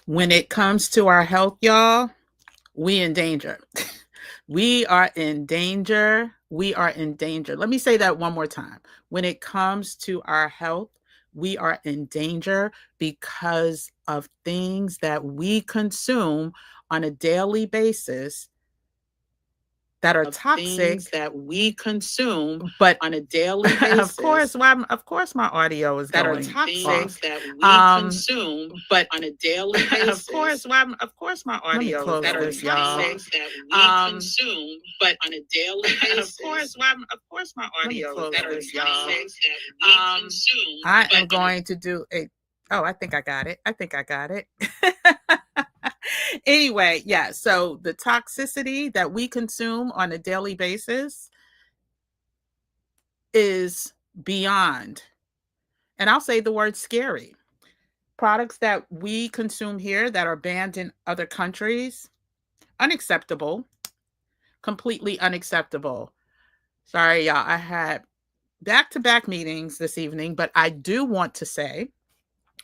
When it comes to our health, y'all, we in danger. We are in danger. We are in danger. Let me say that one more time. When it comes to our health, we are in danger because of things that we consume on a daily basis that are toxic that we consume but on a daily basis. of course my audio is that going are toxic off. that we consume But on a daily basis. of course my audio close is going this, y'all. that we consume but on a daily basis. Of course my audio is that are this, y'all. toxic that we consume. I am going to do a I think I got it. Anyway, yeah, so the toxicity that we consume on a daily basis is beyond, and I'll say the word scary. Products that we consume here that are banned in other countries, unacceptable, completely unacceptable. Sorry, y'all, I had back-to-back meetings this evening, but I do want to say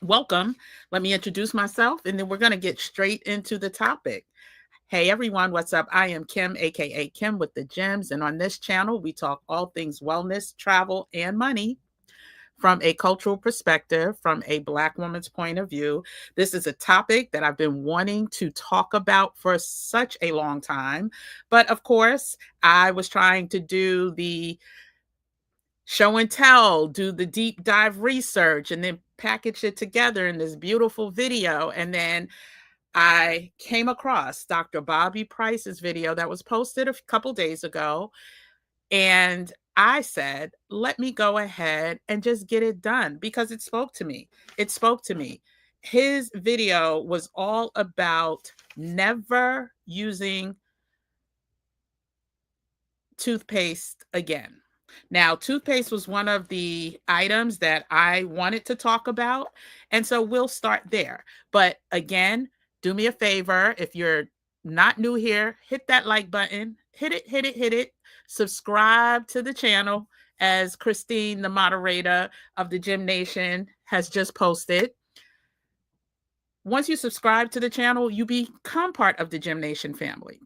welcome. Let me introduce myself, and then we're going to get straight into the topic. Hey everyone, what's up? I am Kim, aka Kim with the Gems, and on this channel, we talk all things wellness, travel, and money from a cultural perspective, from a Black woman's point of view. This is a topic that I've been wanting to talk about for such a long time. But of course, I was trying to do the show and tell, do the deep dive research, and then package it together in this beautiful video. And then I came across Dr. Bobby Price's video that was posted a couple days ago. And I said, let me go ahead and just get it done because it spoke to me. It spoke to me. His video was all about never using toothpaste again. Now, toothpaste was one of the items that I wanted to talk about. And so we'll start there. But again, do me a favor. If you're not new here, hit that like button. Hit it. Subscribe to the channel, as Christine, the moderator of the Gym Nation, has just posted. Once you subscribe to the channel, you become part of the Gym Nation family.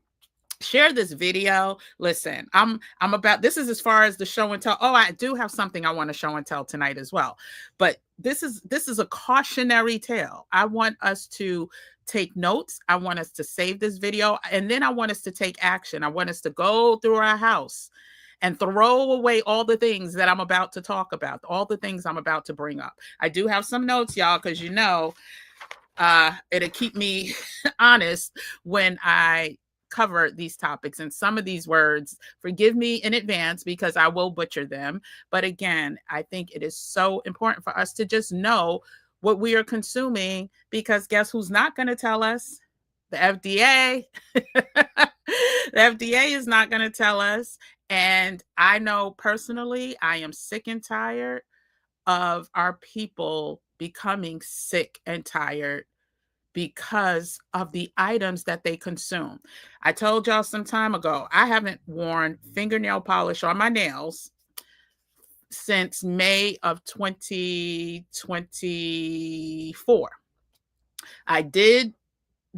Share this video. Listen, I'm about, this is as far as the show and tell. Oh, I do have something I want to show and tell tonight as well. But this is a cautionary tale. I want us to take notes. I want us to save this video, and then I want us to take action. I want us to go through our house and throw away all the things that I'm about to talk about, all the things I'm about to bring up. I do have some notes, y'all, because it'll keep me honest when I cover these topics. And some of these words, forgive me in advance because I will butcher them. But again, I think it is so important for us to just know what we are consuming, because guess who's not going to tell us? The FDA. The FDA is not going to tell us. And I know personally, I am sick and tired of our people becoming sick and tired because of the items that they consume. I told y'all some time ago, I haven't worn fingernail polish on my nails since May of 2024. I did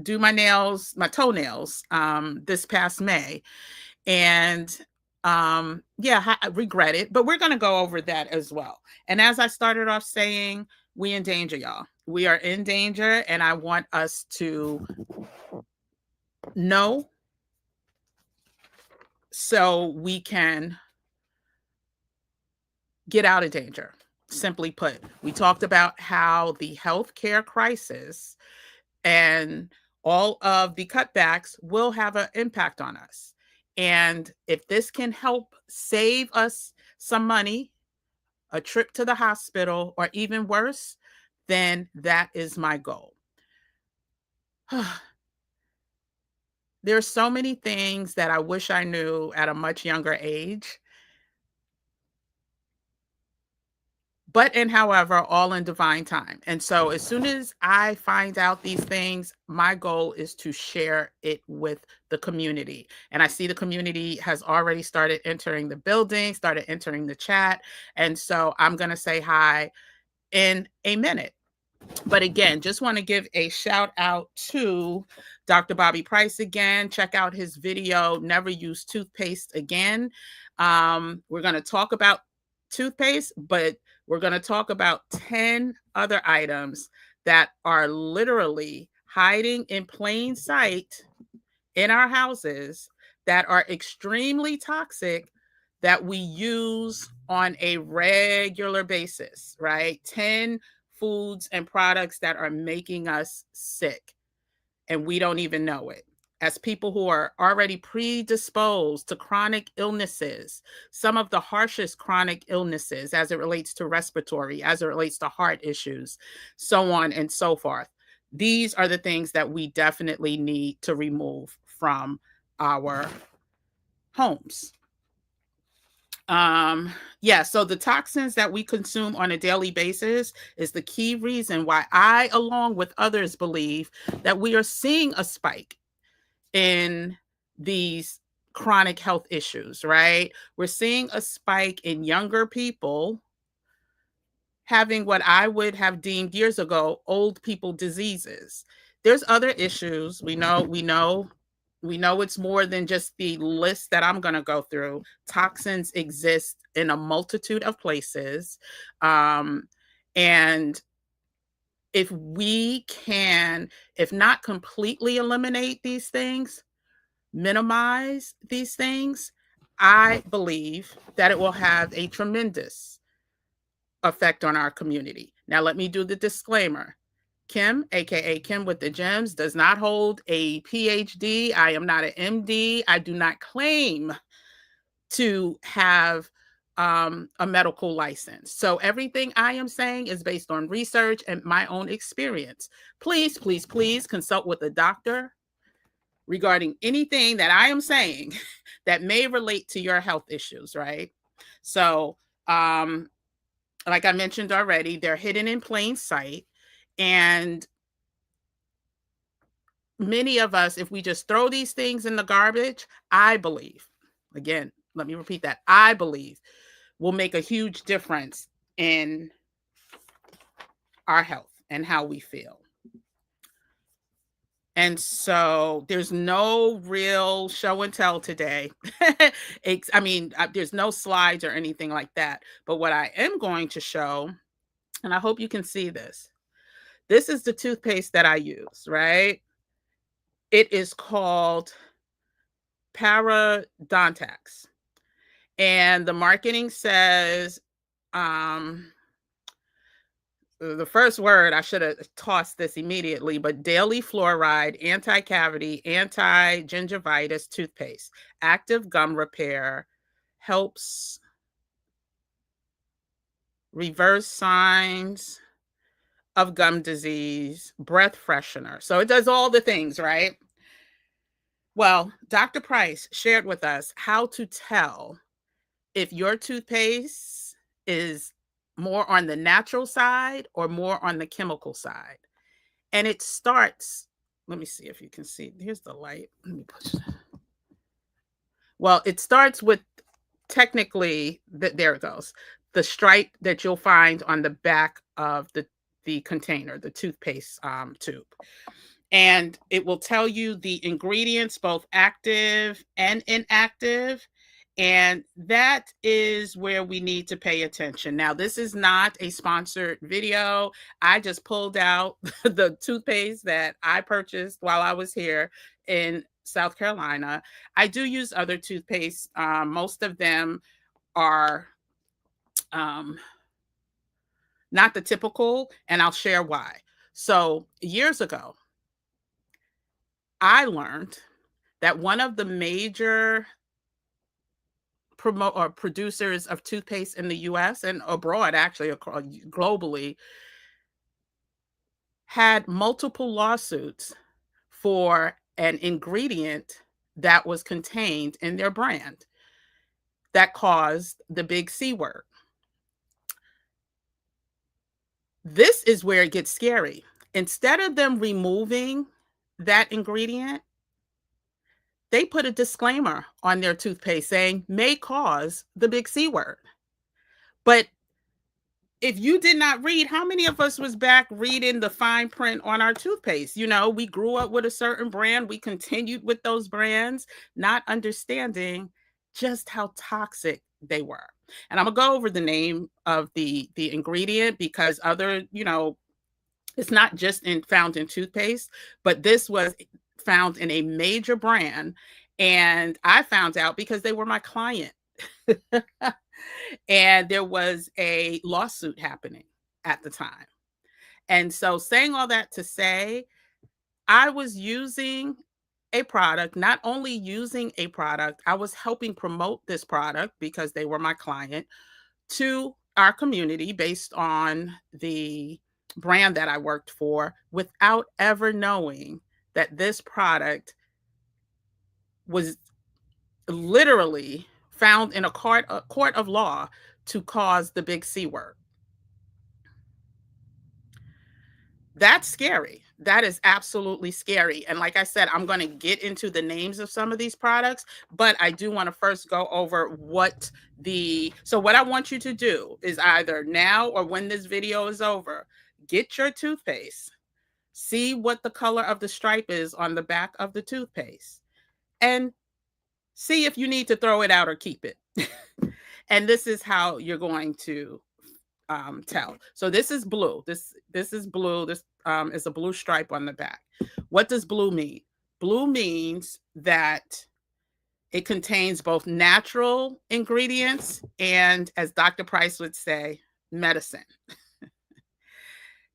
do my toenails, this past May. And yeah, I regret it, but we're going to go over that as well. And as I started off saying, we in danger, y'all. We are in danger, and I want us to know so we can get out of danger. Simply put, we talked about how the healthcare crisis and all of the cutbacks will have an impact on us. And if this can help save us some money, a trip to the hospital, or even worse, then that is my goal. There are so many things that I wish I knew at a much younger age. But and however, all in divine time. And so as soon as I find out these things, my goal is to share it with the community. And I see the community has already started entering the building, started entering the chat. And so I'm going to say hi in a minute. But again, just want to give a shout out to Dr. Bobby Price again. Check out his video, Never Use Toothpaste Again. We're going to talk about toothpaste, but we're going to talk about 10 other items that are literally hiding in plain sight in our houses that are extremely toxic that we use on a regular basis, right? 10 foods and products that are making us sick and we don't even know it. As people who are already predisposed to chronic illnesses, some of the harshest chronic illnesses as it relates to respiratory, as it relates to heart issues, so on and so forth. These are the things that we definitely need to remove from our homes. So the toxins that we consume on a daily basis is the key reason why I, along with others, believe that we are seeing a spike in these chronic health issues, right? We're seeing a spike in younger people having what I would have deemed years ago old people diseases. There's other issues. We know it's more than just the list that I'm going to go through. Toxins exist in a multitude of places. And if we can, if not completely eliminate these things, minimize these things, I believe that it will have a tremendous effect on our community. Now, let me do the disclaimer. Kim, aka Kim with the Gems, does not hold a PhD. I am not an MD. I do not claim to have a medical license. So everything I am saying is based on research and my own experience. Please, please, please consult with a doctor regarding anything that I am saying that may relate to your health issues, right? So, like I mentioned already, they're hidden in plain sight. And many of us, if we just throw these things in the garbage, I believe, again, let me repeat that, I believe will make a huge difference in our health and how we feel. And so there's no real show and tell today. There's no slides or anything like that. But what I am going to show, and I hope you can see this, this is the toothpaste that I use, right? It is called Parodontax. And the marketing says, the first word, I should have tossed this immediately, but daily fluoride, anti-cavity, anti-gingivitis toothpaste, active gum repair, helps reverse signs of gum disease, breath freshener. So it does all the things, right? Well, Dr. Price shared with us how to tell if your toothpaste is more on the natural side or more on the chemical side. And it starts, let me see if you can see. Here's the light. Let me push. Well, it starts with technically, there it goes. The stripe that you'll find on the back of the container, the toothpaste tube. And it will tell you the ingredients, both active and inactive. And that is where we need to pay attention. Now, this is not a sponsored video. I just pulled out the toothpaste that I purchased while I was here in South Carolina. I do use other toothpaste. Most of them are not the typical, and I'll share why. So years ago, I learned that one of the major producers of toothpaste in the US and abroad, actually globally, had multiple lawsuits for an ingredient that was contained in their brand that caused the big C word. This is where it gets scary. Instead of them removing that ingredient, they put a disclaimer on their toothpaste saying may cause the big C word. But if you did not read, how many of us was back reading the fine print on our toothpaste? You know, we grew up with a certain brand. We continued with those brands, not understanding just how toxic they were. And I'm gonna go over the name of the ingredient because other, you know, it's not just found in toothpaste, but this was found in a major brand. And I found out because they were my client. And there was a lawsuit happening at the time. And so, saying all that to say, I was using a product, not only using a product, I was helping promote this product because they were my client to our community based on the brand that I worked for without ever knowing that this product was literally found in a court of law to cause the big C word. That's scary. That is absolutely scary. And like I said, I'm going to get into the names of some of these products, but I do want to first go over what what I want you to do is either now or when this video is over, get your toothpaste, see what the color of the stripe is on the back of the toothpaste, and see if you need to throw it out or keep it. And this is how you're going to tell. So this is blue. This is blue. This is a blue stripe on the back. What does blue mean? Blue means that it contains both natural ingredients and, as Dr. Price would say, medicine.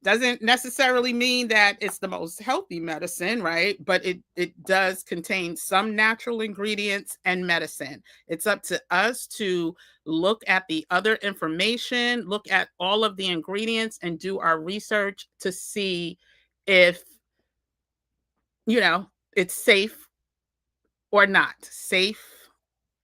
Doesn't necessarily mean that it's the most healthy medicine, right? But it does contain some natural ingredients and medicine. It's up to us to look at the other information, look at all of the ingredients, and do our research to see if, you know, it's safe or not. Safe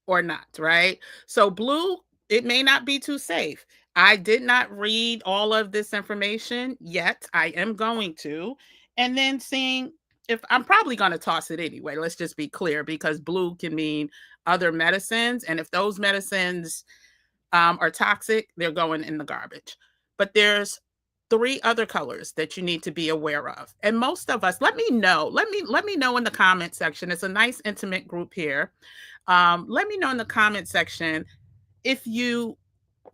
or not, right? So blue, it may not be too safe. I did not read all of this information yet. I am going to. And then seeing if I'm probably going to toss it anyway. Let's just be clear, because blue can mean other medicines. And if those medicines are toxic, they're going in the garbage. But there's 3 other colors that you need to be aware of. And most of us, let me know. Let me know in the comment section. It's a nice intimate group here. Let me know in the comment section if you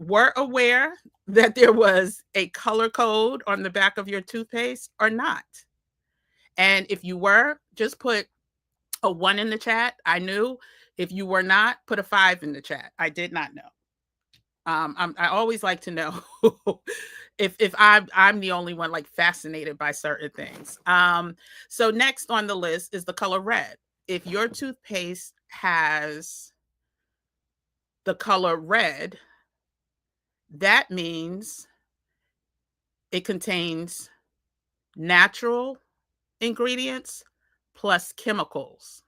were aware that there was a color code on the back of your toothpaste or not. And if you were, just put a 1 in the chat. I knew. If you were not, put a 5 in the chat. I did not know. I always like to know if I'm the only one like fascinated by certain things. So next on the list is the color red. If your toothpaste has the color red, that means it contains natural ingredients plus chemicals.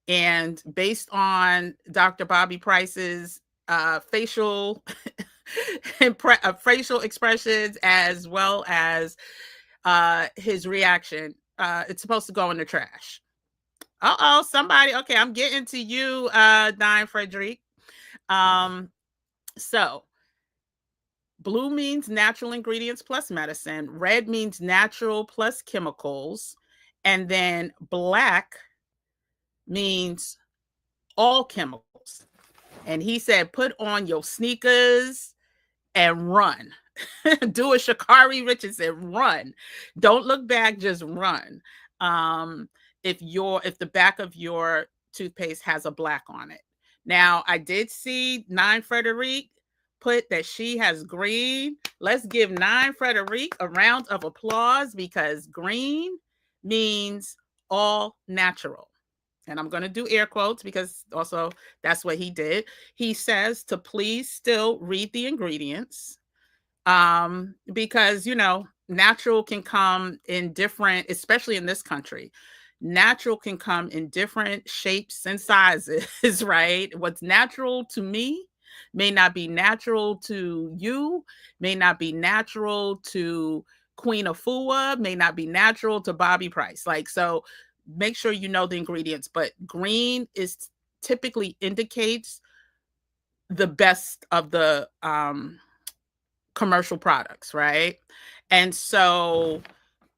And based on Dr. Bobby Price's facial facial expressions, as well as his reaction, it's supposed to go in the trash. Uh-oh, somebody. Okay, I'm getting to you, Dime Frederic. So blue means natural ingredients plus medicine. Red means natural plus chemicals. And then black means all chemicals. And he said, put on your sneakers and run. Do a Shakari Richardson, run. Don't look back, just run. If the back of your toothpaste has a black on it. Now, I did see Nine Frederic put that she has green. Let's give Nine Frederic a round of applause, because green means all natural. And I'm going to do air quotes because also that's what he did. He says to please still read the ingredients, because, you know, natural can come in different, especially in this country, natural can come in different shapes and sizes, right? What's natural to me may not be natural to you, may not be natural to Queen Afua, may not be natural to Bobby Price. Like, so make sure you know the ingredients. But green is typically indicates the best of the commercial products, right? And so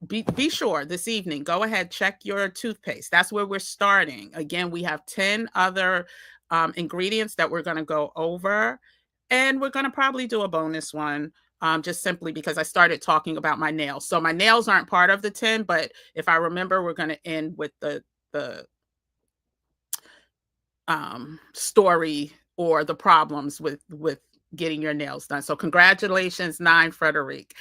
be sure this evening, go ahead, check your toothpaste. That's where we're starting. Again, we have 10 other ingredients that we're going to go over, and we're going to probably do a bonus one, just simply because I started talking about my nails. So my nails aren't part of the 10, but if I remember, we're going to end with the story or the problems with getting your nails done. So congratulations, 9 Frederic.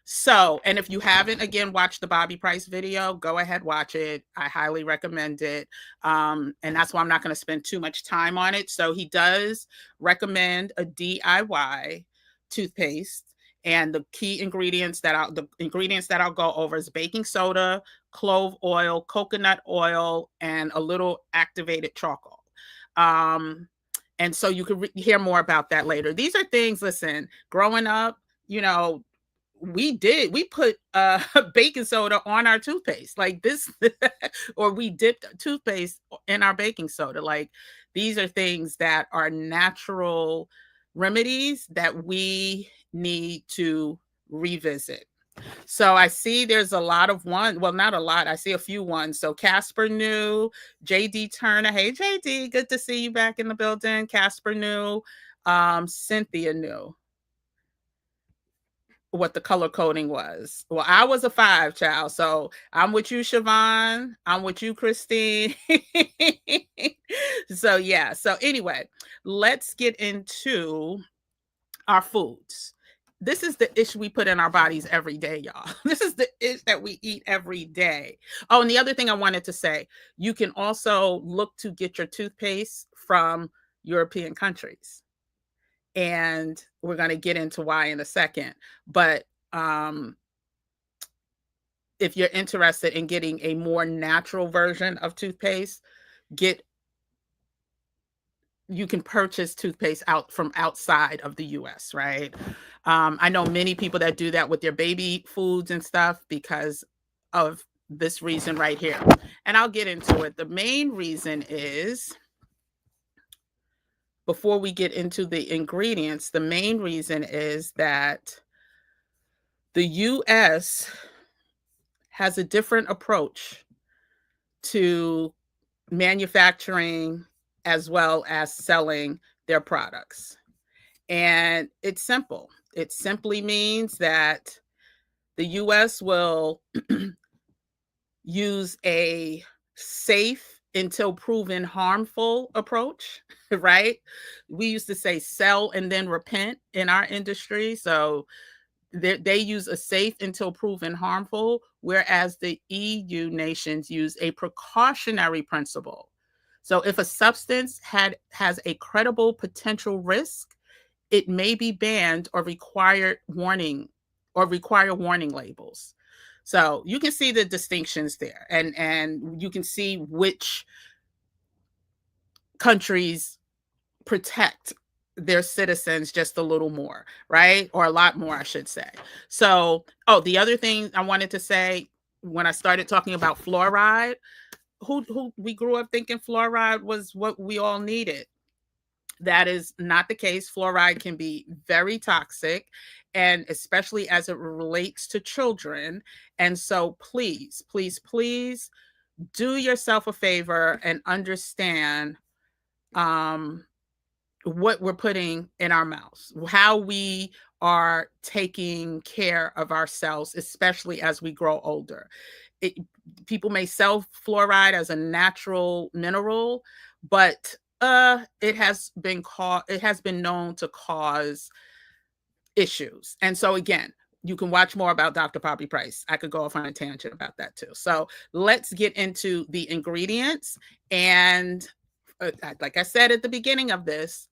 So, and if you haven't, again, watched the Bobby Price video, go ahead, watch it. I highly recommend it. And that's why I'm not going to spend too much time on it. So he does recommend a DIY toothpaste. And the key ingredients that I'll go over is baking soda, clove oil, coconut oil, and a little activated charcoal. And so you could hear more about that later. These are things, listen, growing up, you know, we put baking soda on our toothpaste like this, or we dipped toothpaste in our baking soda. Like, these are things that are natural remedies that we need to revisit. So I see there's a lot of one. Well, not a lot. I see a few ones. So Casper New, JD Turner. Hey, JD, good to see you back in the building. Casper New, Cynthia New. What the color coding was. Well, I was a 5, child. So I'm with you, Siobhan. I'm with you, Christine. So yeah. So anyway, let's get into our foods. This is the ish we put in our bodies every day, y'all. This is the ish that we eat every day. Oh, and the other thing I wanted to say, you can also look to get your toothpaste from European countries. And we're going to get into why in a second. But if you're interested in getting a more natural version of toothpaste, you can purchase toothpaste out from outside of the US, right? I know many people that do that with their baby foods and stuff because of this reason right here. And I'll get into it. The main reason is, before we get into the ingredients, the main reason is that the US has a different approach to manufacturing as well as selling their products. And it's simple. It simply means that the US will use a safe until proven harmful approach, right? We used to say sell and then repent in our industry. So they use a safe until proven harmful, whereas the EU nations use a precautionary principle. So if a substance has a credible potential risk, it may be banned or require warning labels. So you can see the distinctions there, and you can see which countries protect their citizens just a little more, right? Or a lot more, I should say. So, the other thing I wanted to say, when I started talking about fluoride, who we grew up thinking fluoride was what we all needed. That is not the case. Fluoride can be very toxic, and especially as it relates to children. And so please, please, please do yourself a favor and understand what we're putting in our mouths, how we are taking care of ourselves, especially as we grow older. People may sell fluoride as a natural mineral, but it has been known to cause issues. And so again, you can watch more about Dr. Bobby Price. I could go off on a tangent about that too. So let's get into the ingredients. And like I said at the beginning of this,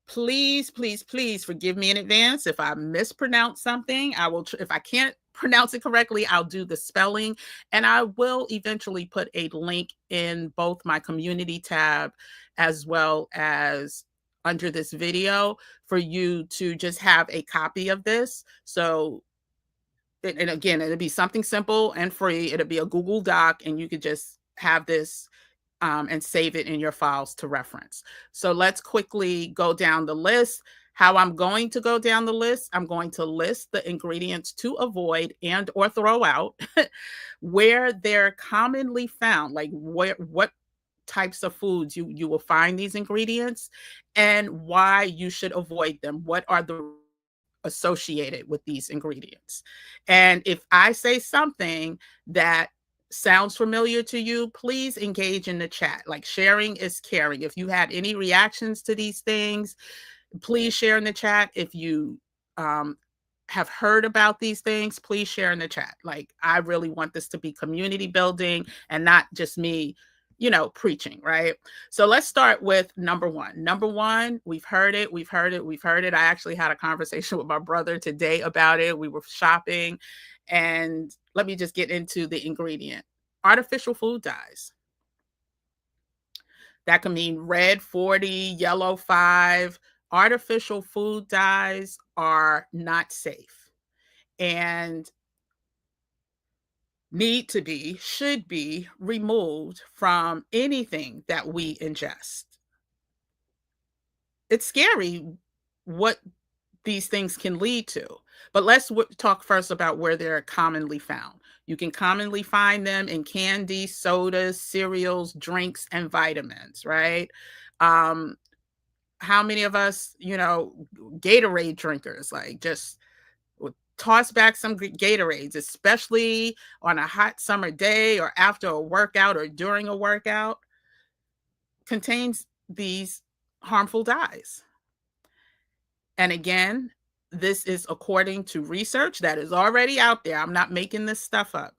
please, please, please forgive me in advance if I mispronounce something. I will, if I can't pronounce it correctly, I'll do the spelling, and I will eventually put a link in both my community tab as well as under this video for you to just have a copy of this. So, and again, it'll be something simple and free. It'll be a Google Doc, and you could just have this and save it in your files to reference. So let's quickly go down the list. How I'm going to go down the list, I'm going to list the ingredients to avoid and or throw out, where they're commonly found, like what types of foods you will find these ingredients, and why you should avoid them. What are the associated with these ingredients? And if I say something that sounds familiar to you, please engage in the chat. Like, sharing is caring. If you had any reactions to these things, please share in the chat. If you have heard about these things, please share in the chat. Like, I really want this to be community building and not just me, preaching, right? So let's start with number one. Number one, we've heard it. I actually had a conversation with my brother today about it. We were shopping, and let me just get into the ingredient. Artificial food dyes. That can mean red 40, yellow 5. Artificial food dyes are not safe and should be removed from anything that we ingest. It's scary what these things can lead to. But let's talk first about where they're commonly found. You can commonly find them in candy, sodas, cereals, drinks, and vitamins, right? How many of us, Gatorade drinkers, like, just toss back some Gatorades, especially on a hot summer day or after a workout or during a workout, contains these harmful dyes. And again, this is according to research that is already out there. I'm not making this stuff up.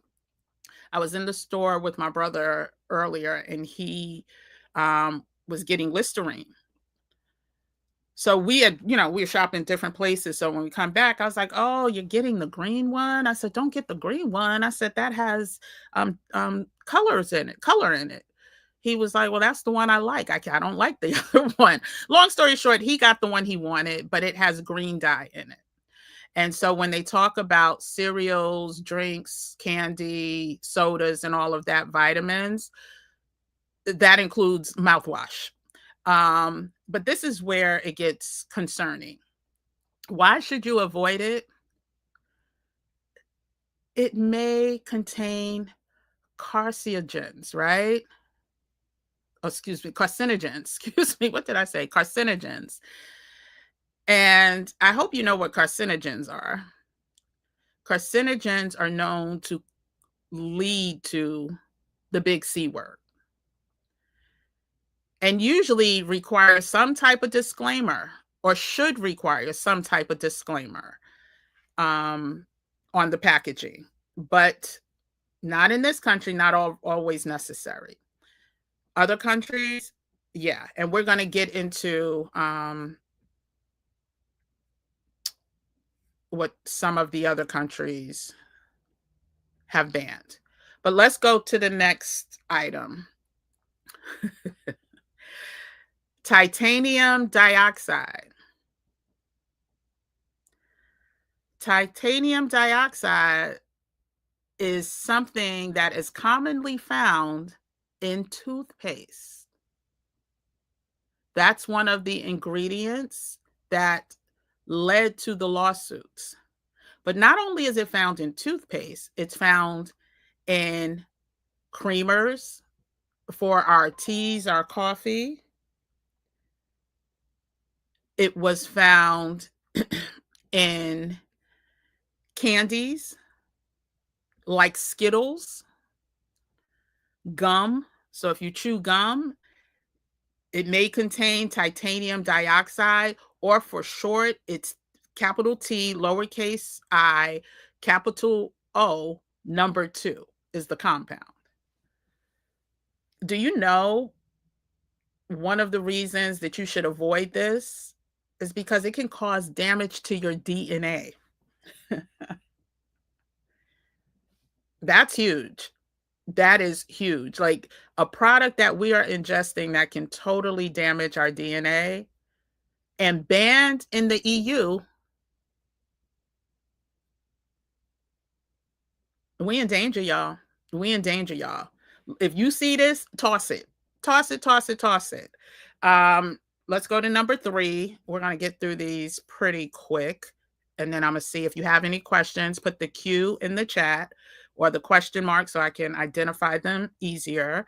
I was in the store with my brother earlier, and he was getting Listerine. So we were shopping different places. So when we come back, I was like, "Oh, you're getting the green one?" I said, "Don't get the green one." I said, "That has color in it." He was like, "Well, that's the one I like. I don't like the other one." Long story short, he got the one he wanted, but it has green dye in it. And so when they talk about cereals, drinks, candy, sodas, and all of that, vitamins, that includes mouthwash. But this is where it gets concerning. Why should you avoid it? It may contain carcinogens, right? Oh, excuse me, carcinogens. Excuse me, what did I say? Carcinogens. And I hope you know what carcinogens are. Carcinogens are known to lead to the big C word, and usually require some type of disclaimer, or should require some type of disclaimer on the packaging, but not in this country, not always necessary. Other countries, yeah. And we're going to get into what some of the other countries have banned. But let's go to the next item. Titanium dioxide. Titanium dioxide is something that is commonly found in toothpaste. That's one of the ingredients that led to the lawsuits. But not only is it found in toothpaste, it's found in creamers for our teas, our coffee. It was found in candies like Skittles, gum. So if you chew gum, it may contain titanium dioxide, or for short, it's capital T, lowercase I, capital O, number 2 is the compound. Do you know one of the reasons that you should avoid this is because it can cause damage to your DNA? That's huge. That is huge. Like, a product that we are ingesting that can totally damage our DNA and banned in the EU. We in danger, y'all. We in danger, y'all. If you see this, toss it. toss it, toss it, toss it. Let's go to number 3. We're going to get through these pretty quick. And then I'm going to see if you have any questions. Put the Q in the chat or the question mark so I can identify them easier.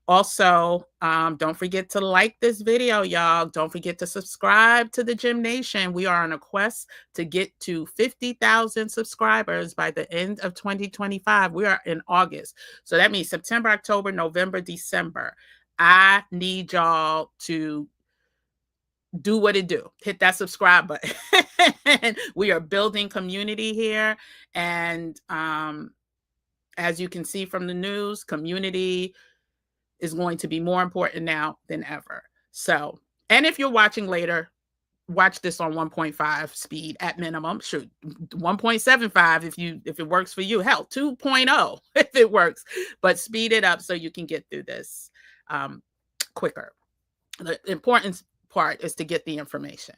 Also, don't forget to like this video, y'all. Don't forget to subscribe to the Gym Nation. We are on a quest to get to 50,000 subscribers by the end of 2025. We are in August. So that means September, October, November, December. I need y'all to do what it do. Hit that subscribe button. We are building community here. And as you can see from the news, community is going to be more important now than ever. So, and if you're watching later, watch this on 1.5 speed at minimum. Shoot, 1.75 if it works for you. Hell, 2.0 if it works. But speed it up so you can get through this quicker. The important part is to get the information.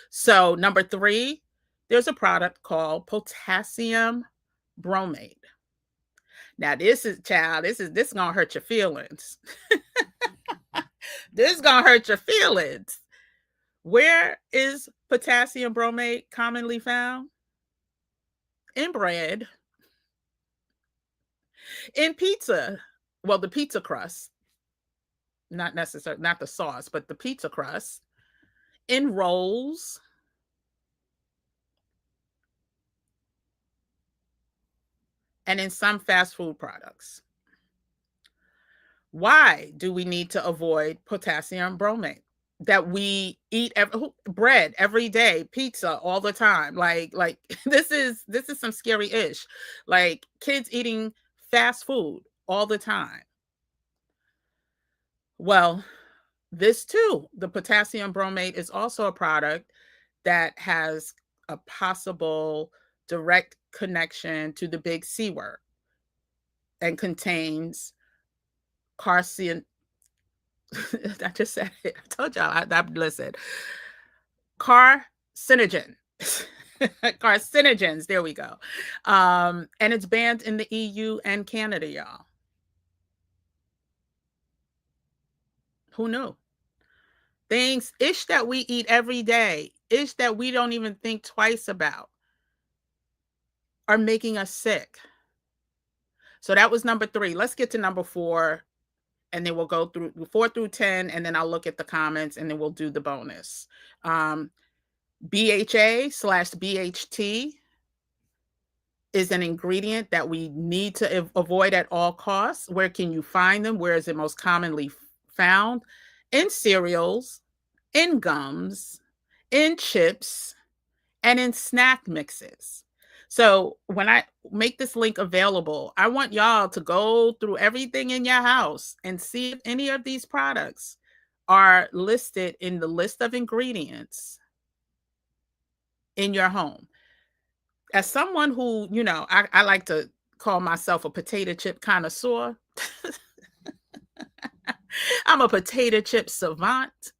So, number 3, there's a product called potassium bromate. Now, this is gonna hurt your feelings. This is gonna hurt your feelings. Where is potassium bromate commonly found? In bread, in pizza. Well, the pizza crust, not necessarily, not the sauce, but the pizza crust, in rolls, and in some fast food products. Why do we need to avoid potassium bromate? That we eat bread every day, pizza all the time. Like this is some scary ish. Like kids eating fast food all the time. Well, this too, the potassium bromate is also a product that has a possible direct connection to the big C word and contains carcinogen. I just said it. I told y'all. I listen. Carcinogen. Carcinogens. There we go. And it's banned in the EU and Canada, y'all. Who knew? Things, ish that we eat every day, ish that we don't even think twice about, are making us sick. So that was number 3. Let's get to number 4. And then we'll go through 4 through 10, and then I'll look at the comments, and then we'll do the bonus. BHA/BHT is an ingredient that we need to avoid at all costs. Where can you find them? Where is it most commonly found? In cereals, in gums, in chips, and in snack mixes. So when I make this link available, I want y'all to go through everything in your house and see if any of these products are listed in the list of ingredients in your home. As someone who, I like to call myself a potato chip connoisseur. I'm a potato chip savant.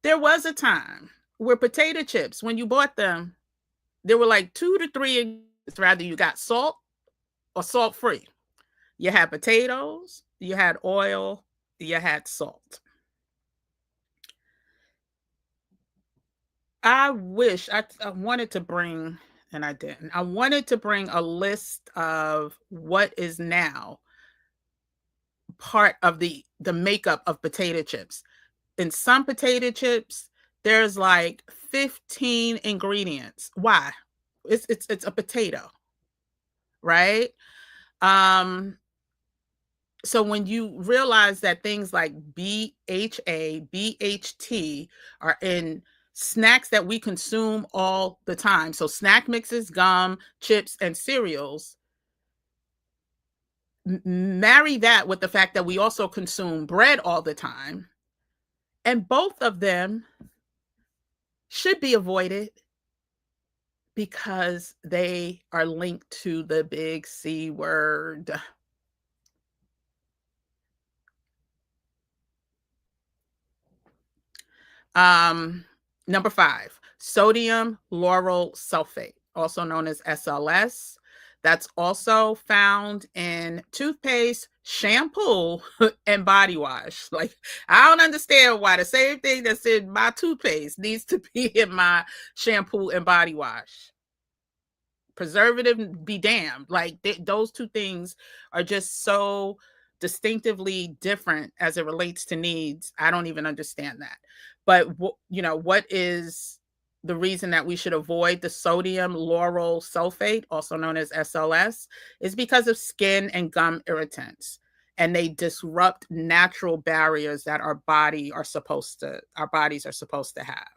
There was a time where potato chips, when you bought them, there were like 2 to 3 ingredients. Rather, you got salt or salt-free. You had potatoes, you had oil, you had salt. I wish I wanted to bring, and I didn't. I wanted to bring a list of what is now part of the makeup of potato chips. In some potato chips, there's like 15 ingredients. Why? It's a potato, right? So when you realize that things like BHA, BHT are in snacks that we consume all the time, so snack mixes, gum, chips, and cereals, marry that with the fact that we also consume bread all the time, and both of them should be avoided because they are linked to the big C word. Number 5, sodium lauryl sulfate, also known as SLS. That's also found in toothpaste, shampoo, and body wash. Like, I don't understand why the same thing that's in my toothpaste needs to be in my shampoo and body wash. Preservative be damned. Like, those two things are just so distinctively different as it relates to needs. I don't even understand that. But what is the reason that we should avoid the sodium lauryl sulfate, also known as SLS, is because of skin and gum irritants, and they disrupt natural barriers that our bodies are supposed to have.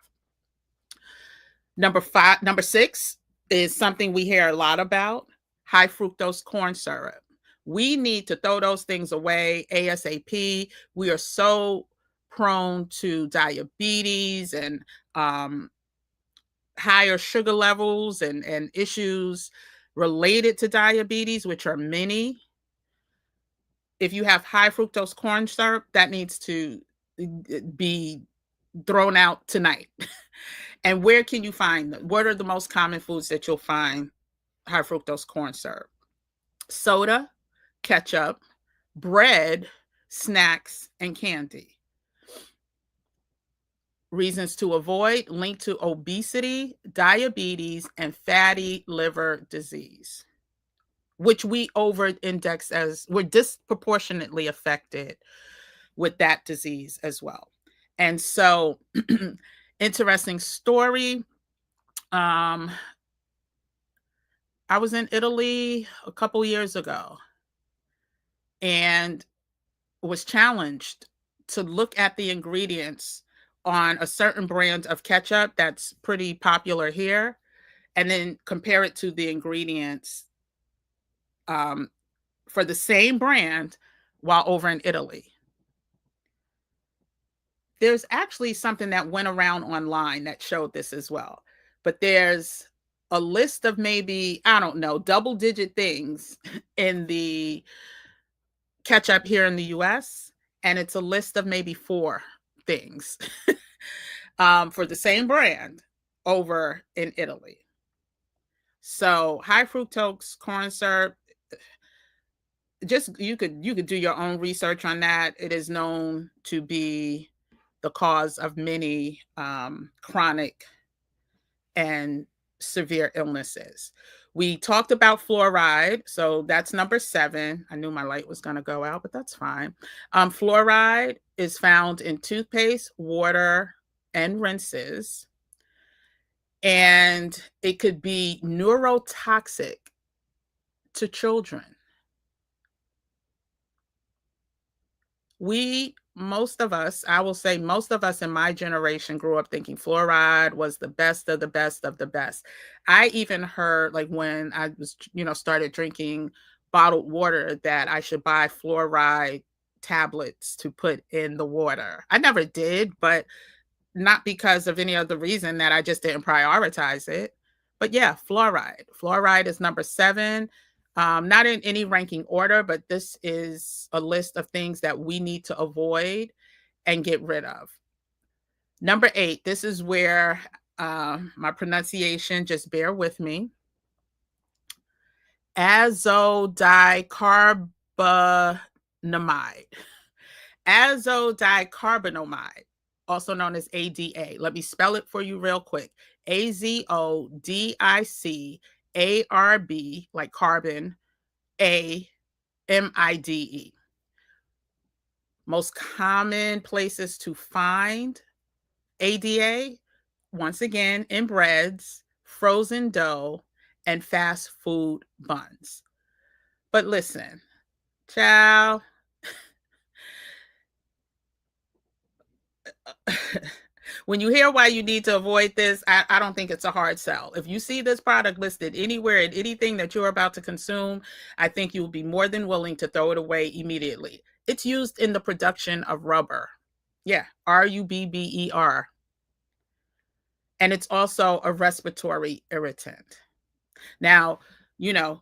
Number 6 is something we hear a lot about: high fructose corn syrup. We need to throw those things away ASAP. We are so prone to diabetes and higher sugar levels and issues related to diabetes, which are many. If you have high fructose corn syrup, that needs to be thrown out tonight. And where can you find them? What are the most common foods that you'll find high fructose corn syrup? Soda, ketchup, bread, snacks, and candy. Reasons to avoid: linked to obesity, diabetes, and fatty liver disease, which we over-index as we're disproportionately affected with that disease as well. And so, interesting story. I was in Italy a couple years ago and was challenged to look at the ingredients on a certain brand of ketchup that's pretty popular here, and then compare it to the ingredients for the same brand while over in Italy. There's actually something that went around online that showed this as well. But there's a list of maybe, I don't know, double-digit things in the ketchup here in the US, and it's a list of maybe 4 things for the same brand over in Italy. So high fructose corn syrup, just you could do your own research on that. It is known to be the cause of many chronic and severe illnesses. We talked about fluoride, so that's number 7. I knew my light was going to go out, but that's fine. Fluoride is found in toothpaste, water, and rinses, and it could be neurotoxic to children. Most of us, I will say most of us in my generation grew up thinking fluoride was the best of the best of the best. I even heard, like, when I was, started drinking bottled water, that I should buy fluoride tablets to put in the water. I never did, but not because of any other reason, that I just didn't prioritize it. But yeah, fluoride. Fluoride is number 7. Not in any ranking order, but this is a list of things that we need to avoid and get rid of. Number 8, this is where my pronunciation, just bear with me. Azodicarbonamide. Azodicarbonamide, also known as ADA. Let me spell it for you real quick. AZODICARB, like carbon, AMIDE. Most common places to find ADA, once again, in breads, frozen dough, and fast food buns. But listen, child, when you hear why you need to avoid this, I don't think it's a hard sell. If you see this product listed anywhere in anything that you're about to consume, I think you'll be more than willing to throw it away immediately. It's used in the production of rubber. Yeah, RUBBER. And it's also a respiratory irritant. Now, the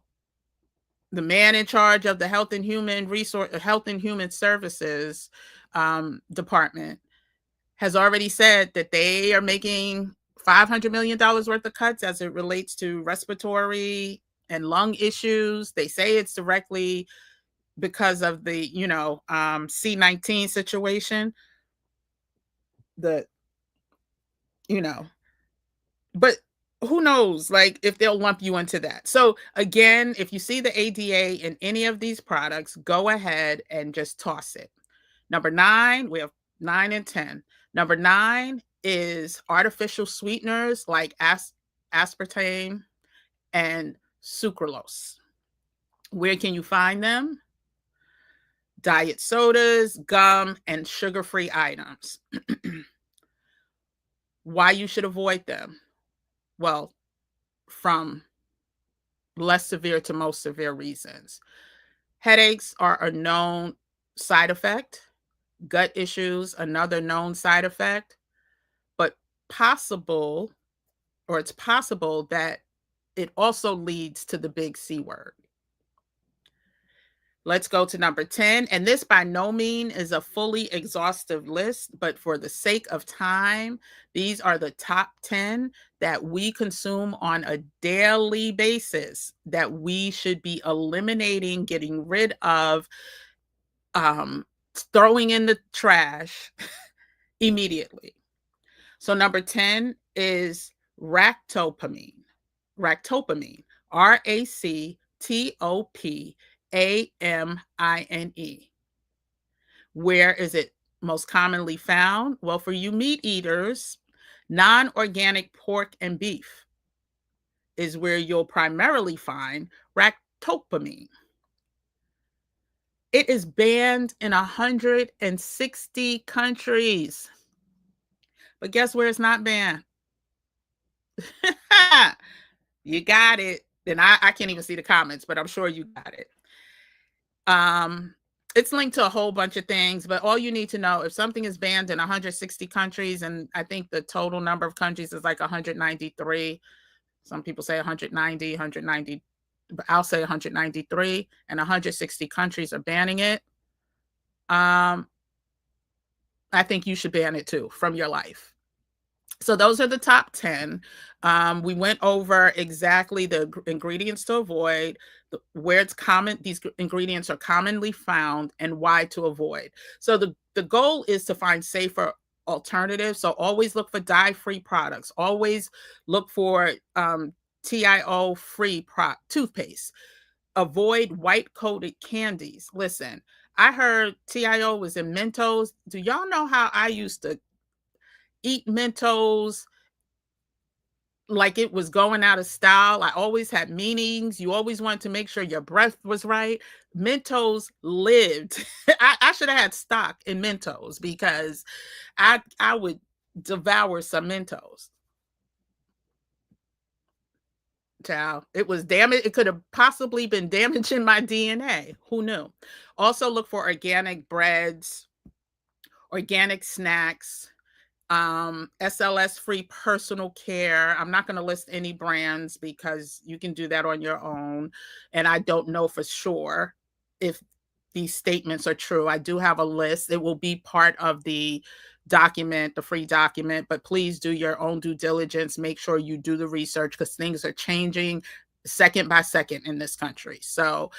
man in charge of the Health and Human Services department has already said that they are making $500 million worth of cuts as it relates to respiratory and lung issues. They say it's directly because of the, C-19 situation. The, you know, but who knows, like, if they'll lump you into that. So again, if you see the ADA in any of these products, go ahead and just toss it. Number 9, we have 9 and 10. Number 9 is artificial sweeteners like aspartame and sucralose. Where can you find them? Diet sodas, gum, and sugar-free items. Why you should avoid them? Well, from less severe to most severe reasons. Headaches are a known side effect. Gut issues, another known side effect. But it's possible that it also leads to the big C word. Let's go to number 10. And this by no means is a fully exhaustive list, but for the sake of time, these are the top 10 that we consume on a daily basis that we should be eliminating, getting rid of, throwing in the trash immediately. So number 10 is ractopamine. Ractopamine, Ractopamine. Where is it most commonly found? Well, for you meat eaters, non-organic pork and beef is where you'll primarily find ractopamine. It is banned in 160 countries. But guess where it's not banned? You got it. And I can't even see the comments, but I'm sure you got it. It's linked to a whole bunch of things, but all you need to know, if something is banned in 160 countries, and I think the total number of countries is like 193. Some people say 190, but I'll say 193, and 160 countries are banning it. I think you should ban it too from your life. So those are the top 10. We went over exactly the ingredients to avoid, where it's common, these ingredients are commonly found, and why to avoid. So the goal is to find safer alternatives. So always look for dye-free products. Always look for TIO-free toothpaste. Avoid white-coated candies. Listen, I heard TIO was in Mentos. Do y'all know how I used to eat Mentos like it was going out of style? I always had meetings. You always wanted to make sure your breath was right. Mentos lived. I should have had stock in Mentos because I would devour some Mentos. Child, it was damaged. It could have possibly been damaging my DNA. Who knew? Also look for organic breads, organic snacks, SLS free personal care. I'm not going to list any brands because you can do that on your own. And I don't know for sure if these statements are true. I do have a list. It will be part of the document, the free document, but please do your own due diligence. Make sure you do the research because things are changing second by second in this country. So,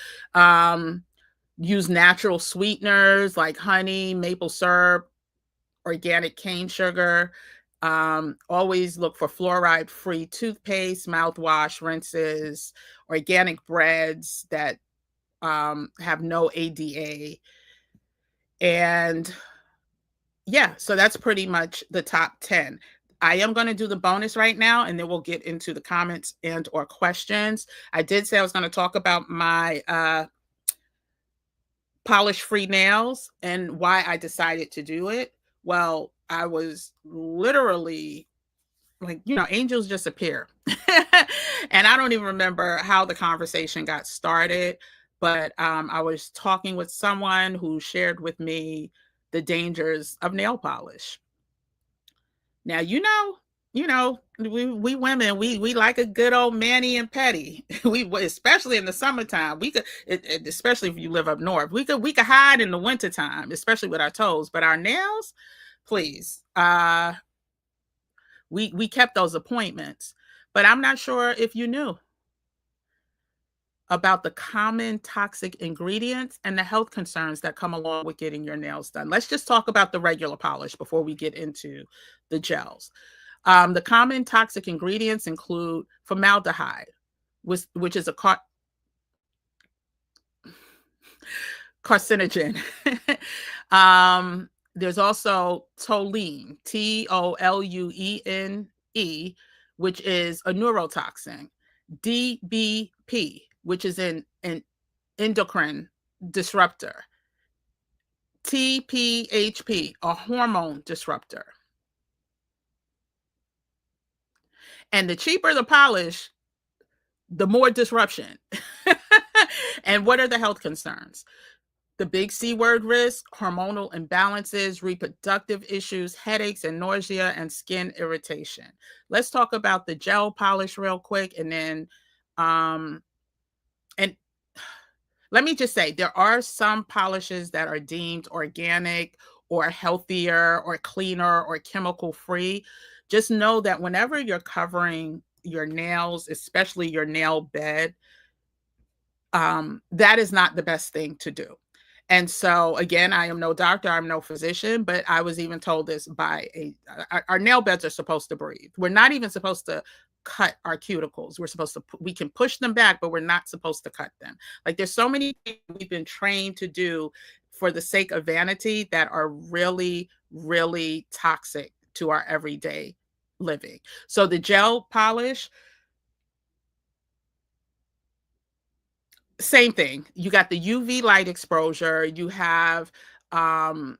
use natural sweeteners like honey, maple syrup, organic cane sugar. Always look for fluoride-free toothpaste, mouthwash, rinses, organic breads that have no ADA. And yeah, so that's pretty much the top 10. I am going to do the bonus right now, and then we'll get into the comments and or questions. I did say I was going to talk about my polish-free nails and why I decided to do it. Well, I was literally like, angels just appear. And I don't even remember how the conversation got started, but I was talking with someone who shared with me the dangers of nail polish. Now, we women, we like a good old mani and pedi. We, especially in the summertime, we could, especially if you live up north, we could hide in the wintertime, especially with our toes, but our nails, please. We kept those appointments, but I'm not sure if you knew. about the common toxic ingredients and the health concerns that come along with getting your nails done. Let's just talk about the regular polish before we get into the gels. The common toxic ingredients include formaldehyde, which is a carcinogen. There's also toluene, TOLUENE, which is a neurotoxin. DBP, which is an endocrine disruptor. TPHP, a hormone disruptor. And the cheaper the polish, the more disruption. And what are the health concerns? The big C word risk, hormonal imbalances, reproductive issues, headaches and nausea, and skin irritation. Let's talk about the gel polish real quick. And then, and let me just say, there are some polishes that are deemed organic or healthier or cleaner or chemical free. Just know that whenever you're covering your nails, especially your nail bed, that is not the best thing to do. And so, again, I am no doctor, I'm no physician, but I was even told this by our nail beds are supposed to breathe. We're not even supposed to cut our cuticles. We can push them back, but we're not supposed to cut them. Like, there's so many things we've been trained to do for the sake of vanity that are really, really toxic to our everyday living. So the gel polish, same thing. You got the UV light exposure. You have some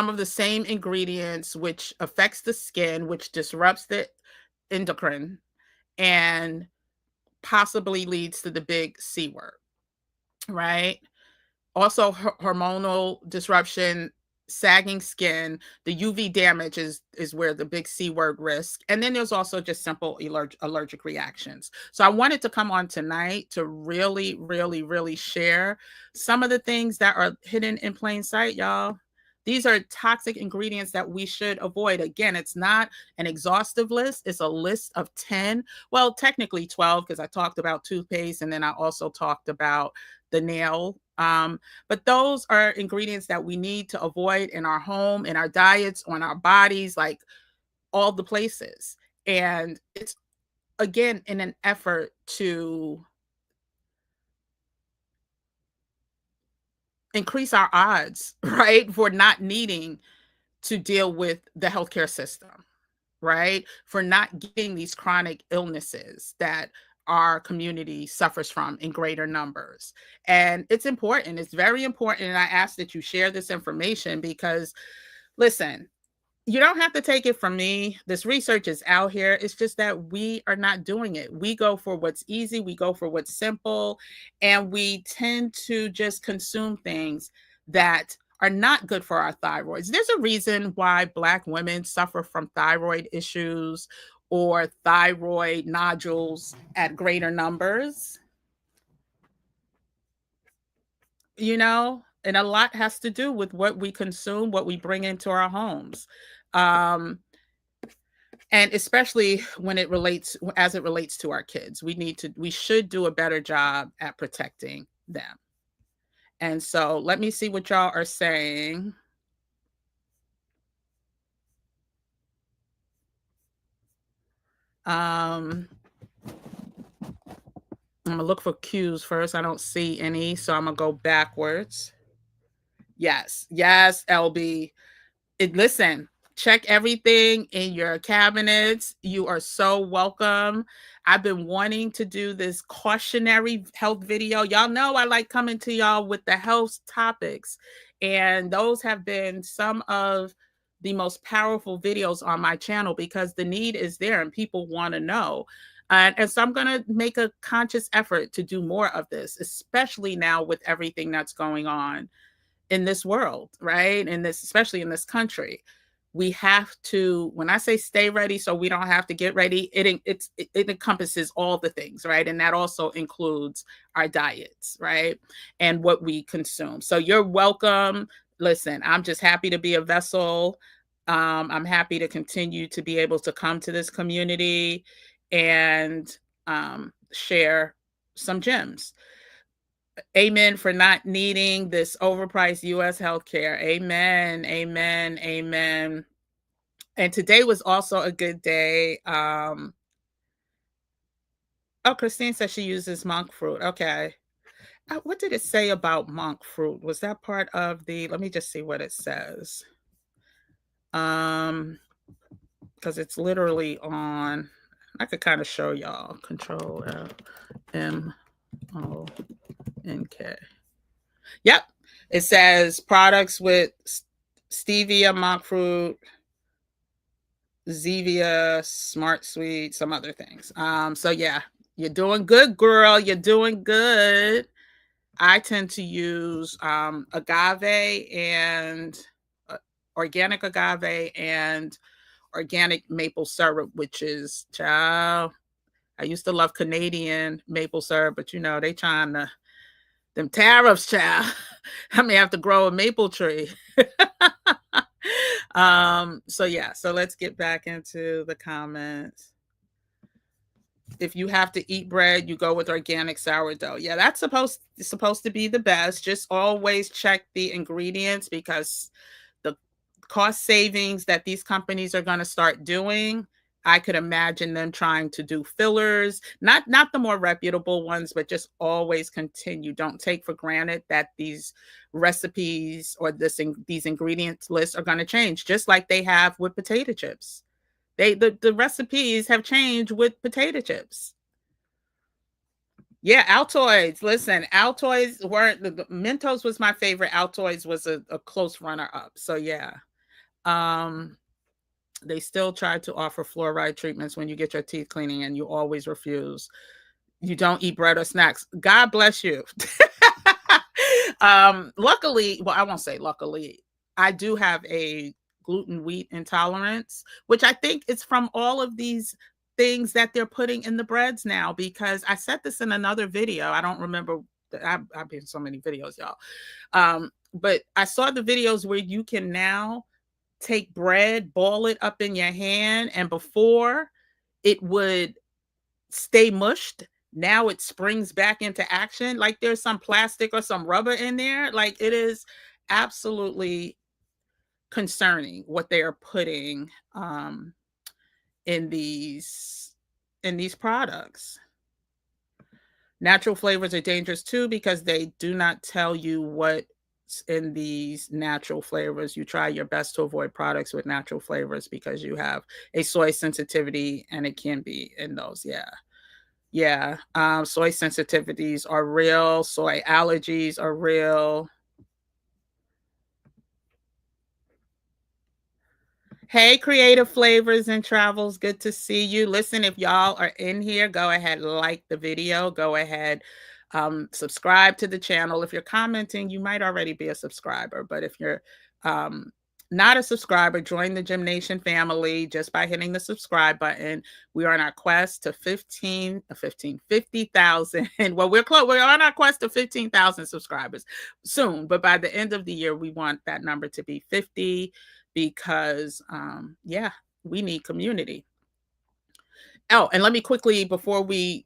of the same ingredients, which affects the skin, which disrupts the endocrine and possibly leads to the big C word, right? Also, hormonal disruption, sagging skin, the UV damage is where the big C word risk. And then there's also just simple allergic reactions. So I wanted to come on tonight to really, really, really share some of the things that are hidden in plain sight, y'all. These are toxic ingredients that we should avoid. Again, it's not an exhaustive list. It's a list of 10. Well, technically 12, because I talked about toothpaste and then I also talked about the nail. But those are ingredients that we need to avoid in our home, in our diets, on our bodies, like all the places. And it's, again, in an effort to increase our odds, right, for not needing to deal with the healthcare system, right? For not getting these chronic illnesses that our community suffers from in greater numbers. And it's important. It's very important. And I ask that you share this information because, listen, you don't have to take it from me. This research is out here. It's just that we are not doing it. We go for what's easy. We go for what's simple. And we tend to just consume things that are not good for our thyroids. There's a reason why Black women suffer from thyroid issues or thyroid nodules at greater numbers, and a lot has to do with what we consume, what we bring into our homes. And especially when as it relates to our kids, we should do a better job at protecting them. And so let me see what y'all are saying. I'm gonna look for cues first. I don't see any, so I'm gonna go backwards. Yes, LB. Listen, check everything in your cabinets. You are so welcome. I've been wanting to do this cautionary health video. Y'all know I like coming to y'all with the health topics, and those have been some of the most powerful videos on my channel because the need is there and people want to know. And so I'm going to make a conscious effort to do more of this, especially now with everything that's going on in this world, right? And this, especially in this country, we have to, when I say stay ready, so we don't have to get ready, it encompasses all the things, right? And that also includes our diets, right? And what we consume. So you're welcome. Listen, I'm just happy to be a vessel. I'm happy to continue to be able to come to this community and share some gems. Amen for not needing this overpriced US healthcare. Amen, amen, amen. And today was also a good day. Oh, Christine says she uses monk fruit. Okay. What did it say about monk fruit? Was that part of the, let me just see what it says. Because it's literally on, I could kind of show y'all. Control M O N K. Yep. It says products with stevia, monk fruit, Zevia, Smart Sweet, some other things. So yeah, you're doing good, girl. You're doing good. I tend to use agave and organic agave and organic maple syrup, which is, child, I used to love Canadian maple syrup, but you know, they trying to, them tariffs, child. I may have to grow a maple tree. So yeah, so let's get back into the comments. If you have to eat bread, you go with organic sourdough. Yeah, that's supposed to be the best. Just always check the ingredients, because the cost savings that these companies are going to start doing, I could imagine them trying to do fillers, not the more reputable ones, but just always continue. Don't take for granted that these recipes or these ingredients lists are going to change, just like they have with potato chips. The recipes have changed with potato chips. Yeah, Altoids. Listen, Altoids weren't, the Mentos was my favorite. Altoids was a close runner up. So yeah. They still try to offer fluoride treatments when you get your teeth cleaning, and you always refuse. You don't eat bread or snacks. God bless you. Luckily, well, I won't say luckily, I do have a gluten wheat intolerance, which I think is from all of these things that they're putting in the breads now, because I said this in another video. I don't remember. I've been in so many videos, y'all. But I saw the videos where you can now take bread, ball it up in your hand, and before it would stay mushed, now it springs back into action. Like there's some plastic or some rubber in there. Like, it is absolutely concerning what they are putting in these products. Natural flavors are dangerous too, because they do not tell you what's in these natural flavors. You try your best to avoid products with natural flavors because you have a soy sensitivity, and it can be in those. Yeah. Soy sensitivities are real. Soy allergies are real. Hey, Creative Flavors and Travels, good to see you. Listen, if y'all are in here, go ahead, like the video. Go ahead, subscribe to the channel. If you're commenting, you might already be a subscriber, but if you're not a subscriber, join the Gym Nation family just by hitting the subscribe button. We are on our quest to 50,000. Well, we're close. We're on our quest to 15,000 subscribers soon, but by the end of the year, we want that number to be 50, because yeah, we need community. Oh, and let me quickly, before we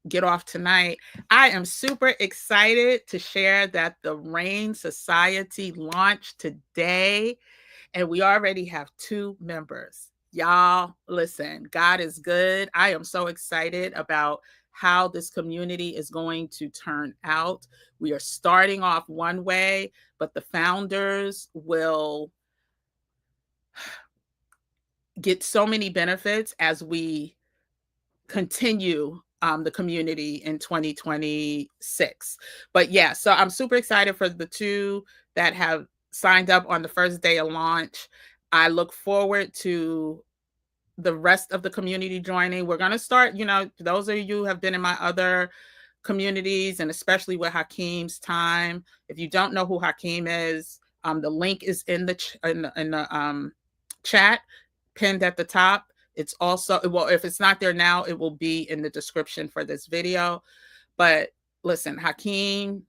get off tonight, I am super excited to share that the Rain Society launched today, and we already have 2 members. Y'all, listen, God is good. I am so excited about how this community is going to turn out. We are starting off one way, but the founders will get so many benefits as we continue the community in 2026. But yeah, so I'm super excited for the 2 that have signed up on the first day of launch. I look forward to the rest of the community joining. We're going to start, those of you who have been in my other communities, and especially with Hakeem's time. If you don't know who Hakeem is, the link is in the chat, pinned at the top. It's also, well, if it's not there now, it will be in the description for this video. But listen, Hakeem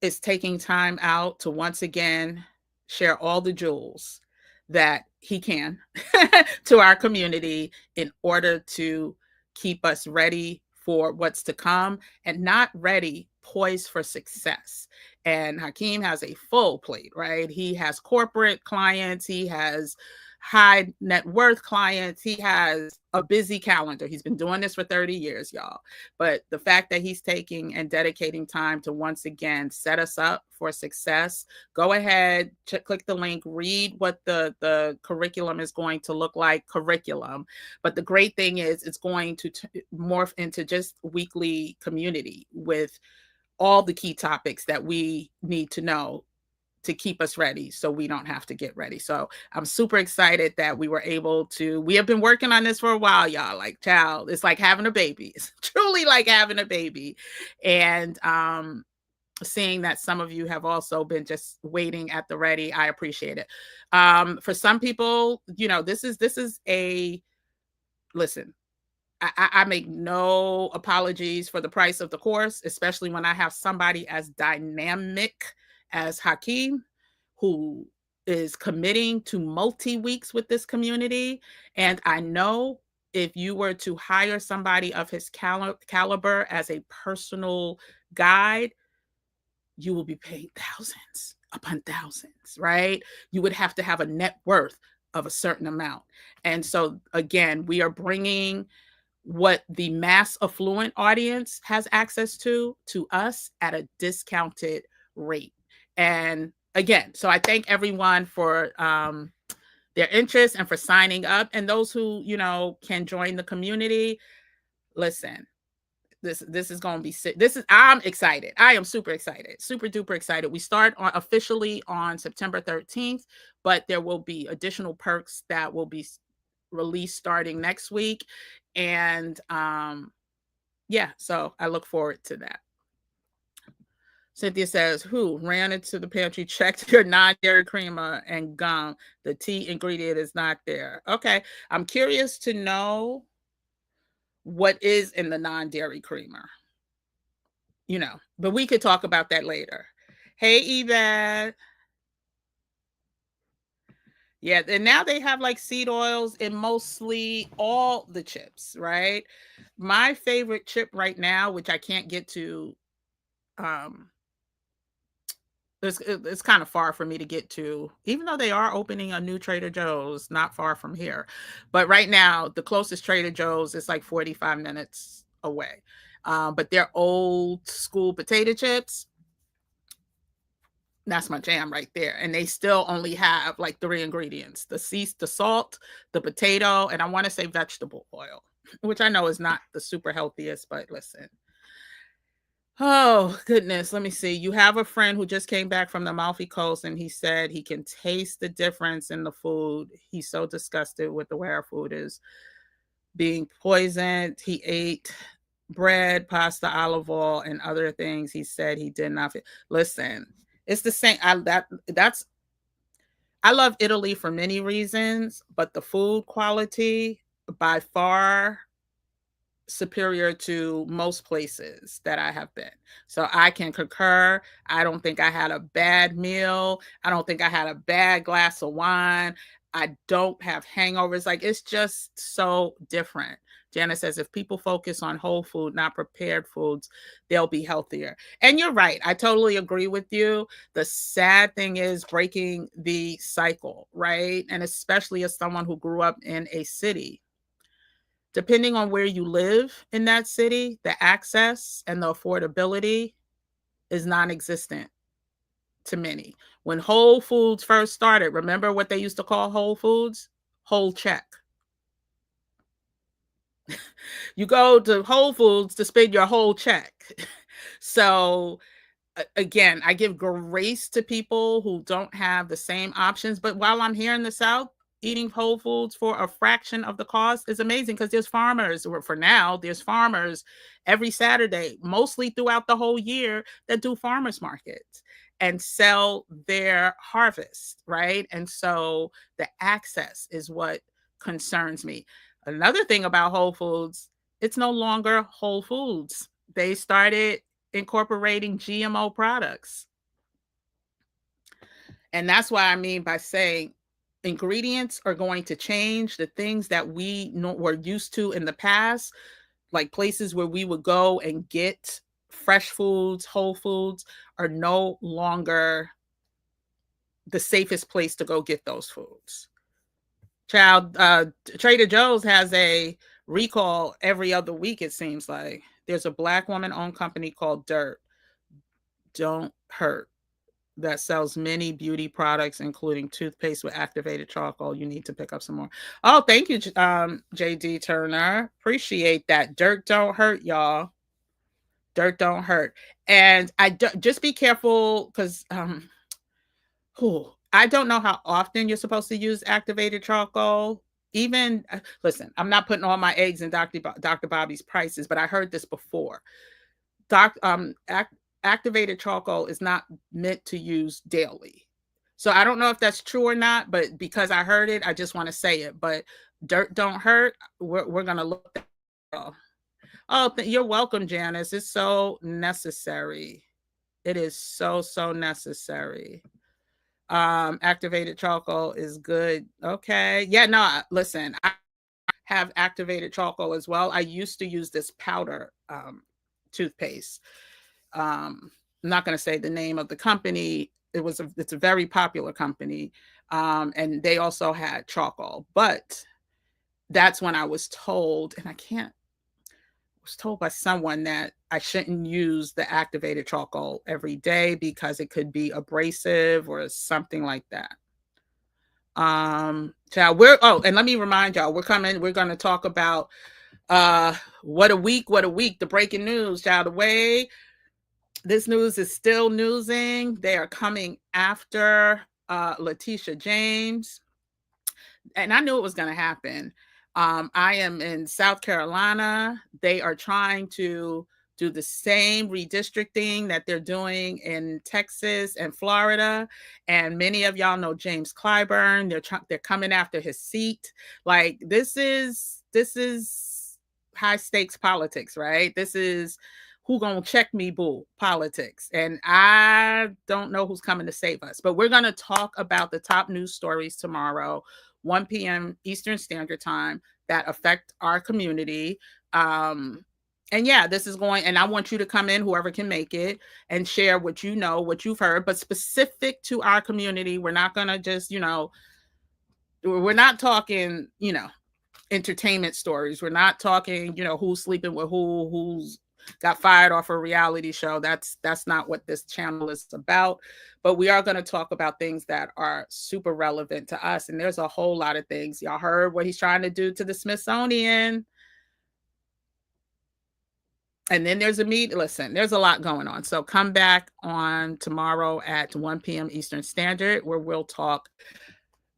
is taking time out to once again share all the jewels that he can to our community in order to keep us ready for what's to come and not ready, poised for success. And Hakeem has a full plate, right? He has corporate clients, he has high net worth clients, he has a busy calendar. He's been doing this for 30 years, y'all. But the fact that he's taking and dedicating time to once again set us up for success, go ahead, click the link, read what the curriculum is going to look like, curriculum. But the great thing is it's going to morph into just weekly community with all the key topics that we need to know to keep us ready so we don't have to get ready. So I'm super excited that we were able to, we have been working on this for a while, y'all. Like, child, it's like having a baby. It's truly like having a baby. And seeing that some of you have also been just waiting at the ready, I appreciate it. For some people, you know, this is a, listen, I make no apologies for the price of the course, especially when I have somebody as dynamic as Hakeem, who is committing to multi-weeks with this community. And I know if you were to hire somebody of his caliber as a personal guide, you will be paid thousands upon thousands, right? You would have to have a net worth of a certain amount. And so, again, we are bringing what the mass affluent audience has access to us at a discounted rate. And again, so I thank everyone for their interest and for signing up, and those who, you know, can join the community. Listen, this is going to be sick. I'm excited. I am super excited, super duper excited. We start officially on September 13th, but there will be additional perks that will be released starting next week. And yeah, so I look forward to that. Cynthia says, who ran into the pantry, checked your non-dairy creamer and gum. The tea ingredient is not there. Okay, I'm curious to know what is in the non-dairy creamer. You know, but we could talk about that later. Hey, Yvette. Yeah, and now they have like seed oils in mostly all the chips, right? My favorite chip right now, which I can't get to, it's kind of far for me to get to, even though they are opening a new Trader Joe's not far from here. But right now, the closest Trader Joe's is like 45 minutes away. But they're old school potato chips. That's my jam right there. And they still only have like 3 ingredients: the salt, the potato, and I want to say vegetable oil, which I know is not the super healthiest, but listen. Oh, goodness. Let me see. You have a friend who just came back from the Amalfi Coast, and he said he can taste the difference in the food. He's so disgusted with the way our food is being poisoned. He ate bread, pasta, olive oil, and other things. He said he did not. Listen, it's the same. I love Italy for many reasons, but the food quality by far superior to most places that I have been. So I can concur. I don't think I had a bad meal. I don't think I had a bad glass of wine. I don't have hangovers. Like, it's just so different. Janice says, if people focus on whole food, not prepared foods, they'll be healthier. And you're right. I totally agree with you. The sad thing is breaking the cycle, right? And especially as someone who grew up in a city, depending on where you live in that city, the access and the affordability is non-existent to many. When Whole Foods first started, remember what they used to call Whole Foods? Whole check. You go to Whole Foods to spend your whole check. So again, I give grace to people who don't have the same options. But while I'm here in the South, eating Whole Foods for a fraction of the cost is amazing because there's farmers, or for now, there's farmers every Saturday, mostly throughout the whole year, that do farmers markets and sell their harvest, right? And so the access is what concerns me. Another thing about Whole Foods, it's no longer Whole Foods. They started incorporating GMO products. And that's what I mean by saying ingredients are going to change. The things that we were used to in the past, like places where we would go and get fresh foods, whole foods, are no longer the safest place to go get those foods. Child, Trader Joe's has a recall every other week, it seems like. There's a Black woman owned company called Dirt, Don't Hurt, that sells many beauty products, including toothpaste with activated charcoal. You need to pick up some more. Oh, thank you, JD Turner. Appreciate that. Dirt don't hurt, y'all. Dirt don't hurt. And just be careful because I don't know how often you're supposed to use activated charcoal. Even listen, I'm not putting all my eggs in Dr. Bobby's prices, but I heard this before. Doc, activated charcoal is not meant to use daily. So I don't know if that's true or not, but because I heard it, I just want to say it. But dirt don't hurt. We're gonna look at that. Oh, you're welcome, Janice. It's so necessary. It is so necessary. Activated charcoal is good. Okay. Yeah, no, listen, I have activated charcoal as well. I used to use this powder toothpaste. I'm not going to say the name of the company. It's a very popular company. And they also had charcoal, but that's when I was told, and was told by someone that I shouldn't use the activated charcoal every day because it could be abrasive or something like that. Child, and let me remind y'all, we're going to talk about what a week, the breaking news, child. Away. This news is still newsing. They are coming after Letitia James. And I knew it was going to happen. I am in South Carolina. They are trying to do the same redistricting that they're doing in Texas and Florida. And many of y'all know James Clyburn. They're coming after his seat. Like this is high stakes politics, right? This is who gonna check me, boo politics. And I don't know who's coming to save us. But we're gonna talk about the top news stories tomorrow. 1 p.m. Eastern Standard Time that affect our community. And yeah, this is going, and I want you to come in, whoever can make it, and share what you know, what you've heard, but specific to our community. We're not going to just, we're not talking, entertainment stories. We're not talking, who's sleeping with who's got fired off a reality show. That's not what this channel is about. But we are going to talk about things that are super relevant to us. And there's a whole lot of things. Y'all heard what he's trying to do to the Smithsonian. And then there's a meet. Listen, there's a lot going on. So come back on tomorrow at 1 p.m. Eastern Standard, where we'll talk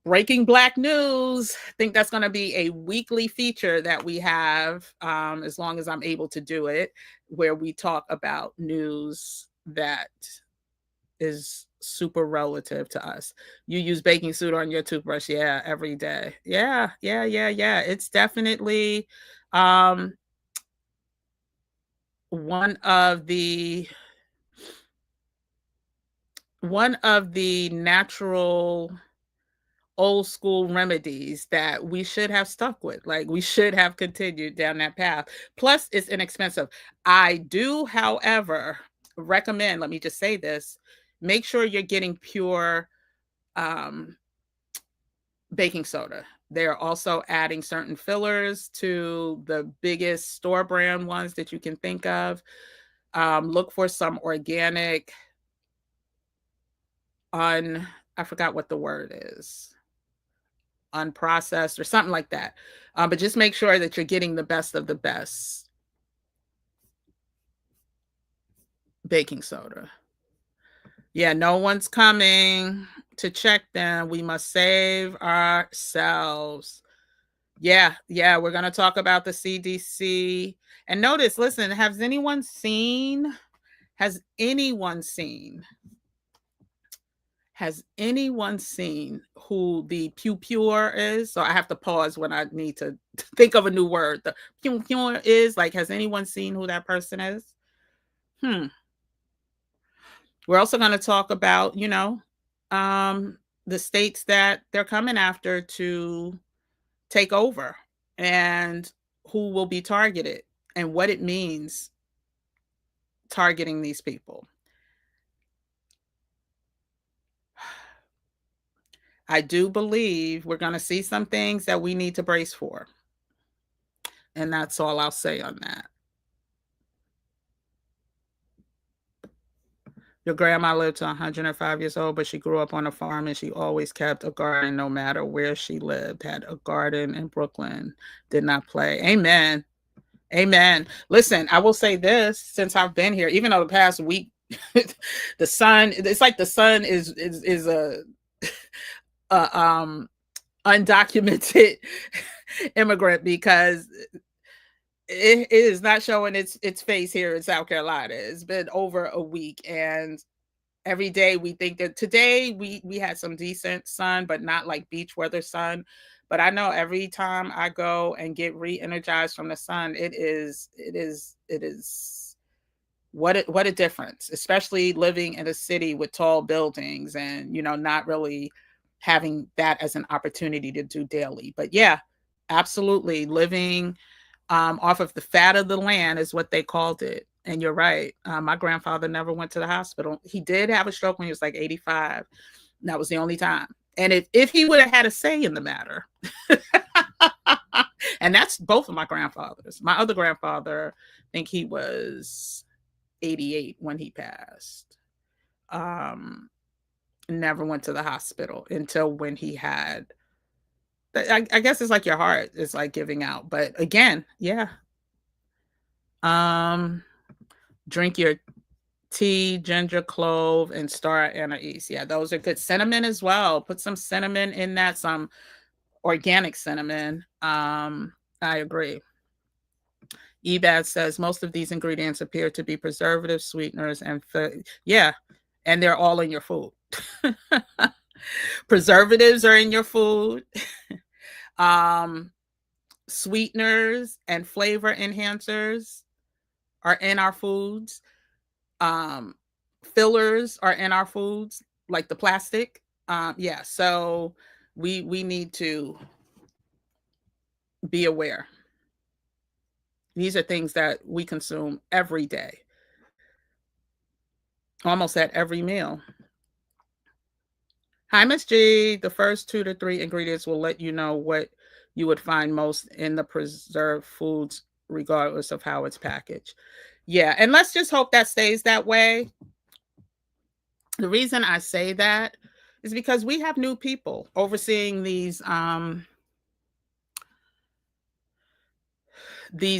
breaking Black news. I think that's going to be a weekly feature that we have, as long as I'm able to do it, where we talk about news that is super relative to us. You use baking soda on your toothbrush, yeah, every day. Yeah. It's definitely one of the natural old school remedies that we should have stuck with. Like we should have continued down that path. Plus, it's inexpensive. I do, however, recommend, let me just say this, make sure you're getting pure baking soda. They're also adding certain fillers to the biggest store brand ones that you can think of. Look for some organic, I forgot what the word is, unprocessed or something like that. But just make sure that you're getting the best of the best baking soda. Yeah, no one's coming to check them. We must save ourselves. Yeah, we're going to talk about the CDC. And notice, listen, has anyone seen who the Pew Pure is? So I have to pause when I need to think of a new word. The Pew Pure is, like, has anyone seen who that person is? We're also going to talk about, the states that they're coming after to take over and who will be targeted. and what it means targeting these people. I do believe we're going to see some things that we need to brace for. And that's all I'll say on that. Your grandma lived to 105 years old, but she grew up on a farm and she always kept a garden no matter where she lived. Had a garden in Brooklyn, did not play. Amen. Amen. Listen, I will say this since I've been here, even though the past week, the sun, it's like the sun is a undocumented immigrant because it is not showing its face here in South Carolina. It's been over a week, and every day we think that today we had some decent sun, but not like beach weather sun. But I know every time I go and get re-energized from the sun, it is what a difference, especially living in a city with tall buildings and not really having that as an opportunity to do daily. But yeah, absolutely, living off of the fat of the land is what they called it. And you're right. My grandfather never went to the hospital. He did have a stroke when he was like 85. That was the only time. And if he would have had a say in the matter, and that's both of my grandfathers. My other grandfather, I think he was 88 when he passed. Never went to the hospital until when he had, I guess it's like your heart is like giving out. But again, yeah. Drink your tea, ginger, clove, and star anise. Yeah, those are good. Cinnamon as well. Put some cinnamon in that, some organic cinnamon. I agree. Ebad says most of these ingredients appear to be preservatives, sweeteners, and yeah, and they're all in your food. Preservatives are in your food. Sweeteners and flavor enhancers are in our foods. Fillers are in our foods, like the plastic. Yeah, so we need to be aware. These are things that we consume every day, almost at every meal. Hi, Miss G. The first 2 to 3 ingredients will let you know what you would find most in the preserved foods, regardless of how it's packaged. Yeah, and let's just hope that stays that way. The reason I say that is because we have new people overseeing these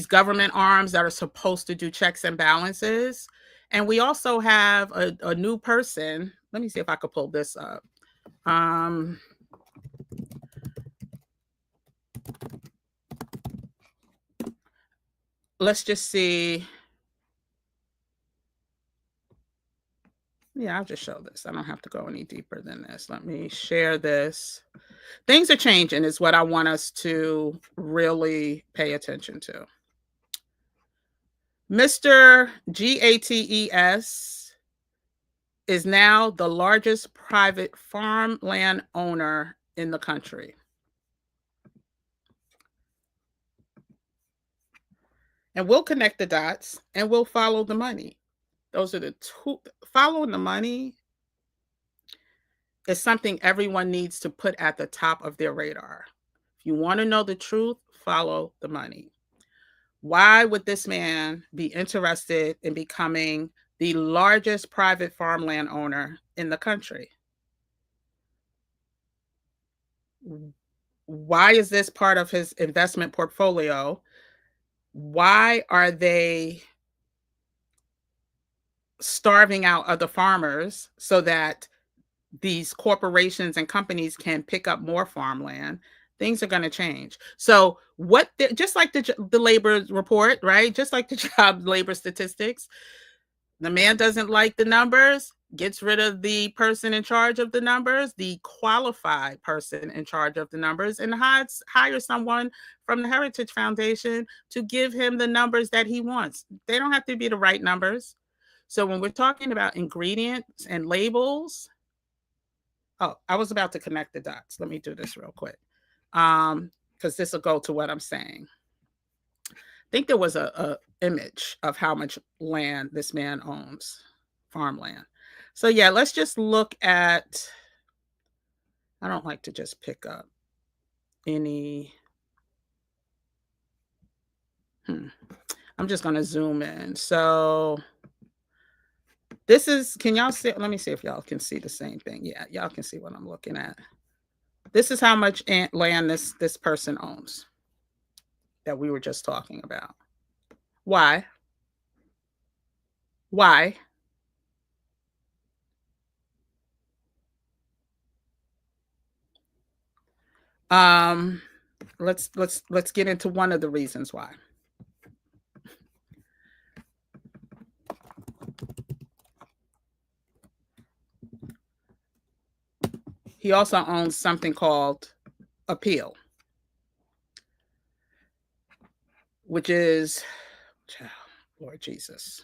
government arms that are supposed to do checks and balances. And we also have a new person. Let me see if I could pull this up. Let's just see. Yeah, I'll just show this. I don't have to go any deeper than this. Let me share this. Things are changing is what I want us to really pay attention to. Mr. GATES is now the largest private farmland owner in the country. And we'll connect the dots and we'll follow the money. Those are the two. Following the money is something everyone needs to put at the top of their radar. If you want to know the truth, follow the money. Why would this man be interested in becoming the largest private farmland owner in the country? Why is this part of his investment portfolio? Why are they starving out other farmers so that these corporations and companies can pick up more farmland? Things are going to change. So just like the labor report, right? Just like the job labor statistics, the man doesn't like the numbers, gets rid of the person in charge of the numbers, the qualified person in charge of the numbers, and hires someone from the Heritage Foundation to give him the numbers that he wants. They don't have to be the right numbers. So when we're talking about ingredients and labels, oh, I was about to connect the dots. Let me do this real quick, because this will go to what I'm saying. think there was a image of how much land this man owns, farmland. So yeah, let's just look at, I don't like to just pick up any, I'm just going to zoom in. So this is, can y'all see, let me see if y'all can see the same thing. Yeah, y'all can see what I'm looking at. This is how much land this person owns that we were just talking about. Why? Why? Um, let's get into one of the reasons why. He also owns something called Appeal, which is, Lord Jesus,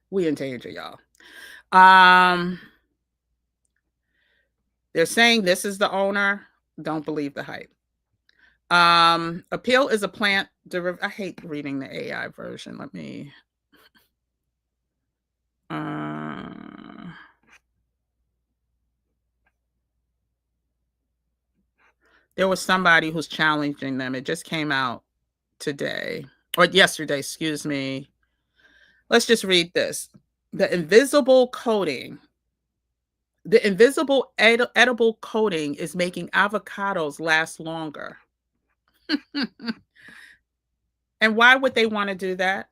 we in danger, y'all. They're saying this is the owner. Don't believe the hype. Appeal is a plant derivative. I hate reading the AI version. Let me. There was somebody who's challenging them. It just came out today or yesterday, excuse me. Let's just read this. The invisible coating, the invisible edible coating is making avocados last longer. And why would they want to do that?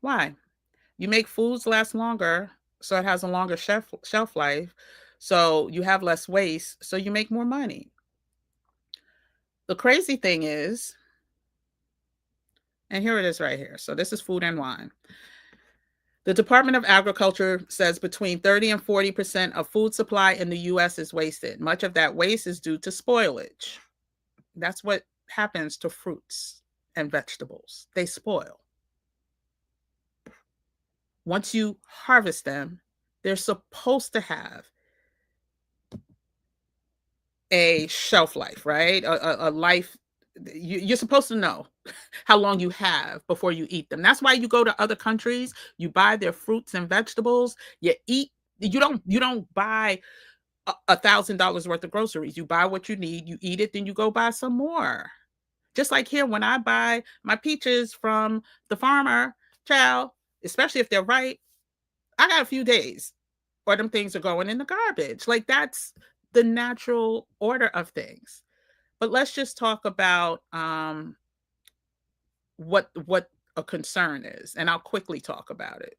Why? You make foods last longer, so it has a longer shelf life. So you have less waste, so you make more money. The crazy thing is, and here it is right here. So this is Food and Wine. The Department of Agriculture says between 30 and 40% of food supply in the US is wasted. Much of that waste is due to spoilage. That's what happens to fruits and vegetables. They spoil. Once you harvest them, they're supposed to have a shelf life, right? A life. You're supposed to know how long you have before you eat them. That's why you go to other countries, you buy their fruits and vegetables, you eat. You don't buy $1,000 worth of groceries. You buy what you need, you eat it, then you go buy some more. Just like here, when I buy my peaches from the farmer, child, especially if they're ripe, I got a few days, or them things are going in the garbage. Like, that's the natural order of things. But let's just talk about what a concern is, and I'll quickly talk about it.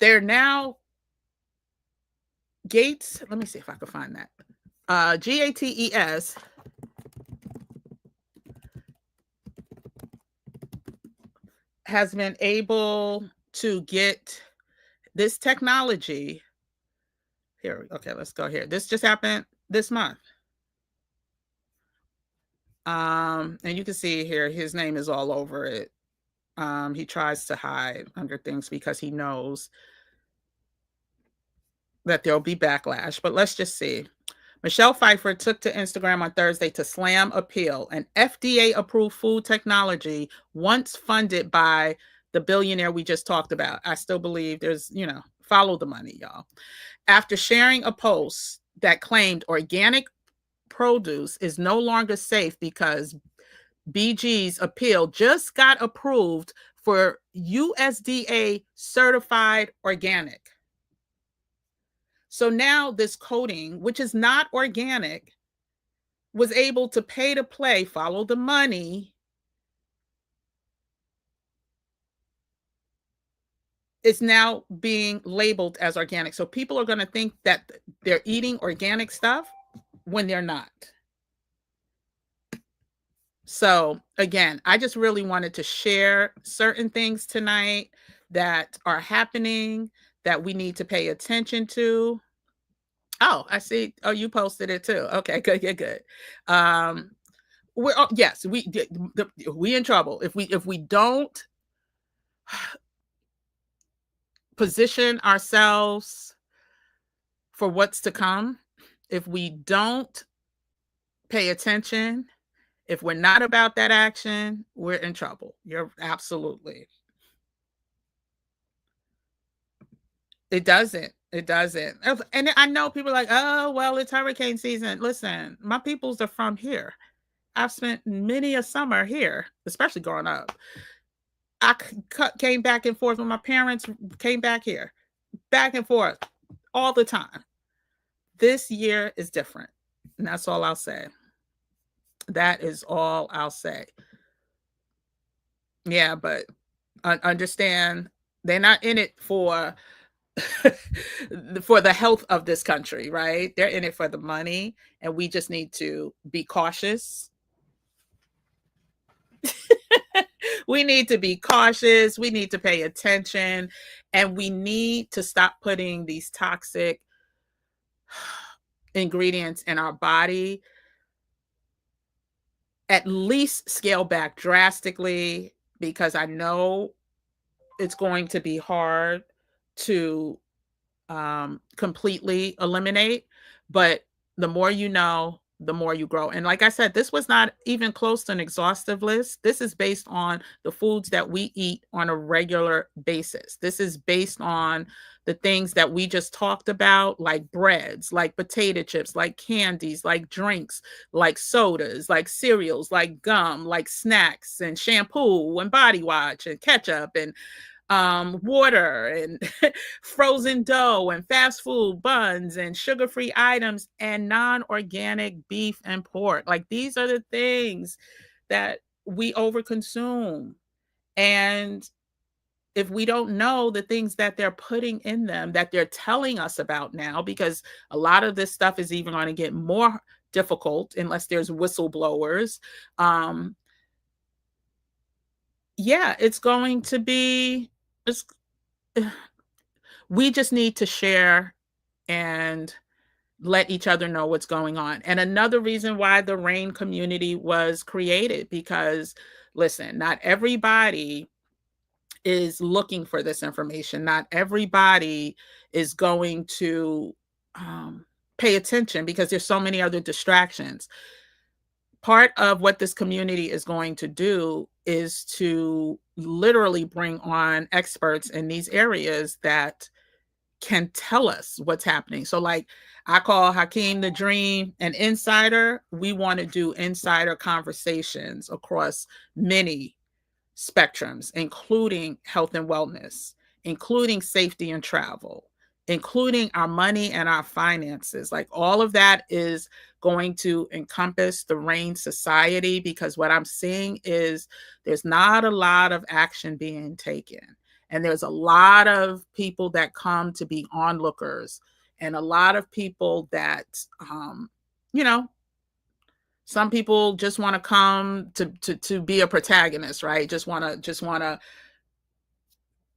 They're now Gates. Let me see if I can find that. GATES has been able to get this technology here. Okay, let's go here. This just happened this month. And you can see here, his name is all over it. He tries to hide under things because he knows that there'll be backlash. But let's just see. Michelle Pfeiffer took to Instagram on Thursday to slam Appeal, an FDA-approved food technology once funded by the billionaire we just talked about. I still believe there's, follow the money, y'all. After sharing a post that claimed organic produce is no longer safe because BG's Appeal just got approved for USDA certified organic. So now this coating, which is not organic, was able to pay to play, follow the money, is now being labeled as organic. So people are going to think that they're eating organic stuff when they're not. So again, I just really wanted to share certain things tonight that are happening that we need to pay attention to. Oh, I see. Oh, you posted it too. Okay, good. We in trouble if we don't position ourselves for what's to come. If we don't pay attention. If we're not about that action, we're in trouble. You're absolutely. It doesn't. It doesn't. And I know people are like, oh, well, it's hurricane season. Listen, my peoples are from here. I've spent many a summer here, especially growing up. I came back and forth when my parents came back here, back and forth all the time. This year is different. And that's all I'll say. That is all I'll say. Yeah, but understand they're not in it for for the health of this country, right? They're in it for the money, and we just need to be cautious. We need to be cautious. We need to pay attention, and we need to stop putting these toxic ingredients in our body. At least scale back drastically, because I know it's going to be hard to completely eliminate, but the more you know, the more you grow. And like I said, this was not even close to an exhaustive list. This is based on the foods that we eat on a regular basis. This is based on the things that we just talked about, like breads, like potato chips, like candies, like drinks, like sodas, like cereals, like gum, like snacks and shampoo and body wash and ketchup and water and frozen dough and fast food buns and sugar-free items and non-organic beef and pork. Like, these are the things that we overconsume. And if we don't know the things that they're putting in them, that they're telling us about now, because a lot of this stuff is even going to get more difficult unless there's whistleblowers. Yeah, it's going to be, it's, we just need to share and let each other know what's going on. And another reason why the RAIN community was created, because listen, not everybody is looking for this information. Not everybody is going to pay attention because there's so many other distractions. Part of what this community is going to do is to literally bring on experts in these areas that can tell us what's happening. So, like, I call Hakeem the Dream an insider. We want to do insider conversations across many spectrums, including health and wellness, including safety and travel, including our money and our finances. Like, all of that is going to encompass the RAIN society, because what I'm seeing is there's not a lot of action being taken. And there's a lot of people that come to be onlookers, and a lot of people that, you know, some people just want to come to be a protagonist, right? Just want to,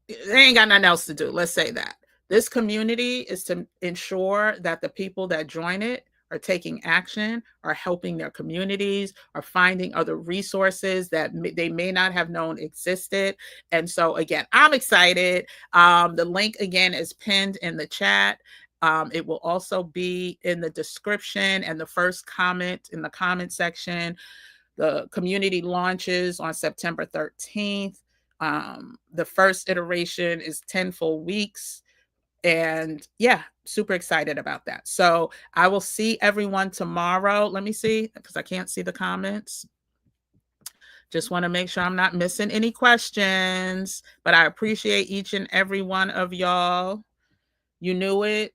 they ain't got nothing else to do. Let's say that. This community is to ensure that the people that join it are taking action, are helping their communities, are finding other resources that they may not have known existed. And so, again, I'm excited. The link, again, is pinned in the chat. It will also be in the description and the first comment in the comment section. The community launches on September 13th. The first iteration is 10 full weeks. And yeah, super excited about that. So I will see everyone tomorrow. Let me see, because I can't see the comments. Just want to make sure I'm not missing any questions, but I appreciate each and every one of y'all. You knew it.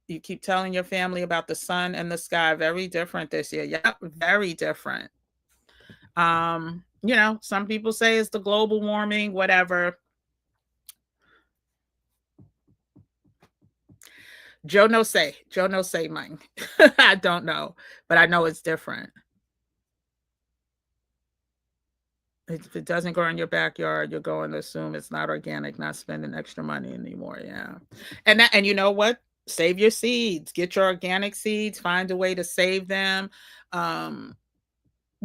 You keep telling your family about the sun and the sky. Very different this year. Yep, very different. You know, some people say it's the global warming, whatever. Joe no say, mine. I don't know, but I know it's different. If it doesn't grow in your backyard, you're going to assume it's not organic, not spending extra money anymore. Yeah. And you know what? Save your seeds, get your organic seeds, find a way to save them.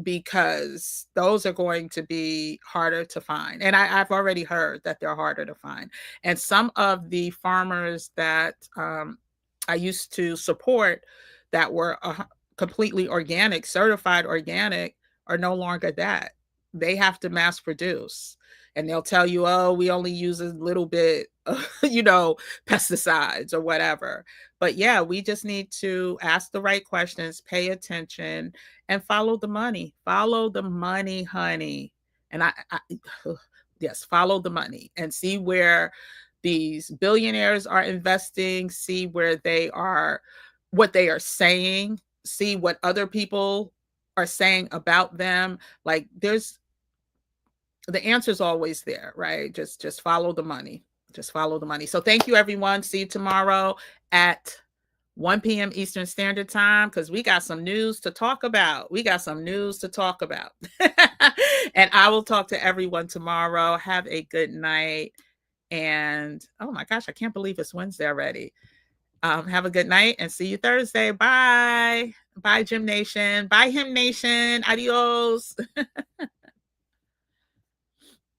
Because those are going to be harder to find. And I've already heard that they're harder to find. And some of the farmers that I used to support that were completely organic, certified organic, are no longer that. They have to mass produce. And they'll tell you, oh, we only use a little bit of, pesticides or whatever. But yeah, we just need to ask the right questions, pay attention, and follow the money. Follow the money, honey. And yes, follow the money and see where these billionaires are investing, see where they are, what they are saying, see what other people are saying about them. Like the answer is always there, right? Just follow the money. Just follow the money. So thank you, everyone. See you tomorrow at 1 p.m. Eastern Standard Time, because we got some news to talk about. We got some news to talk about. And I will talk to everyone tomorrow. Have a good night. And oh my gosh, I can't believe it's Wednesday already. Have a good night and see you Thursday. Bye. Bye, Gym Nation. Bye, Him Nation. Adios.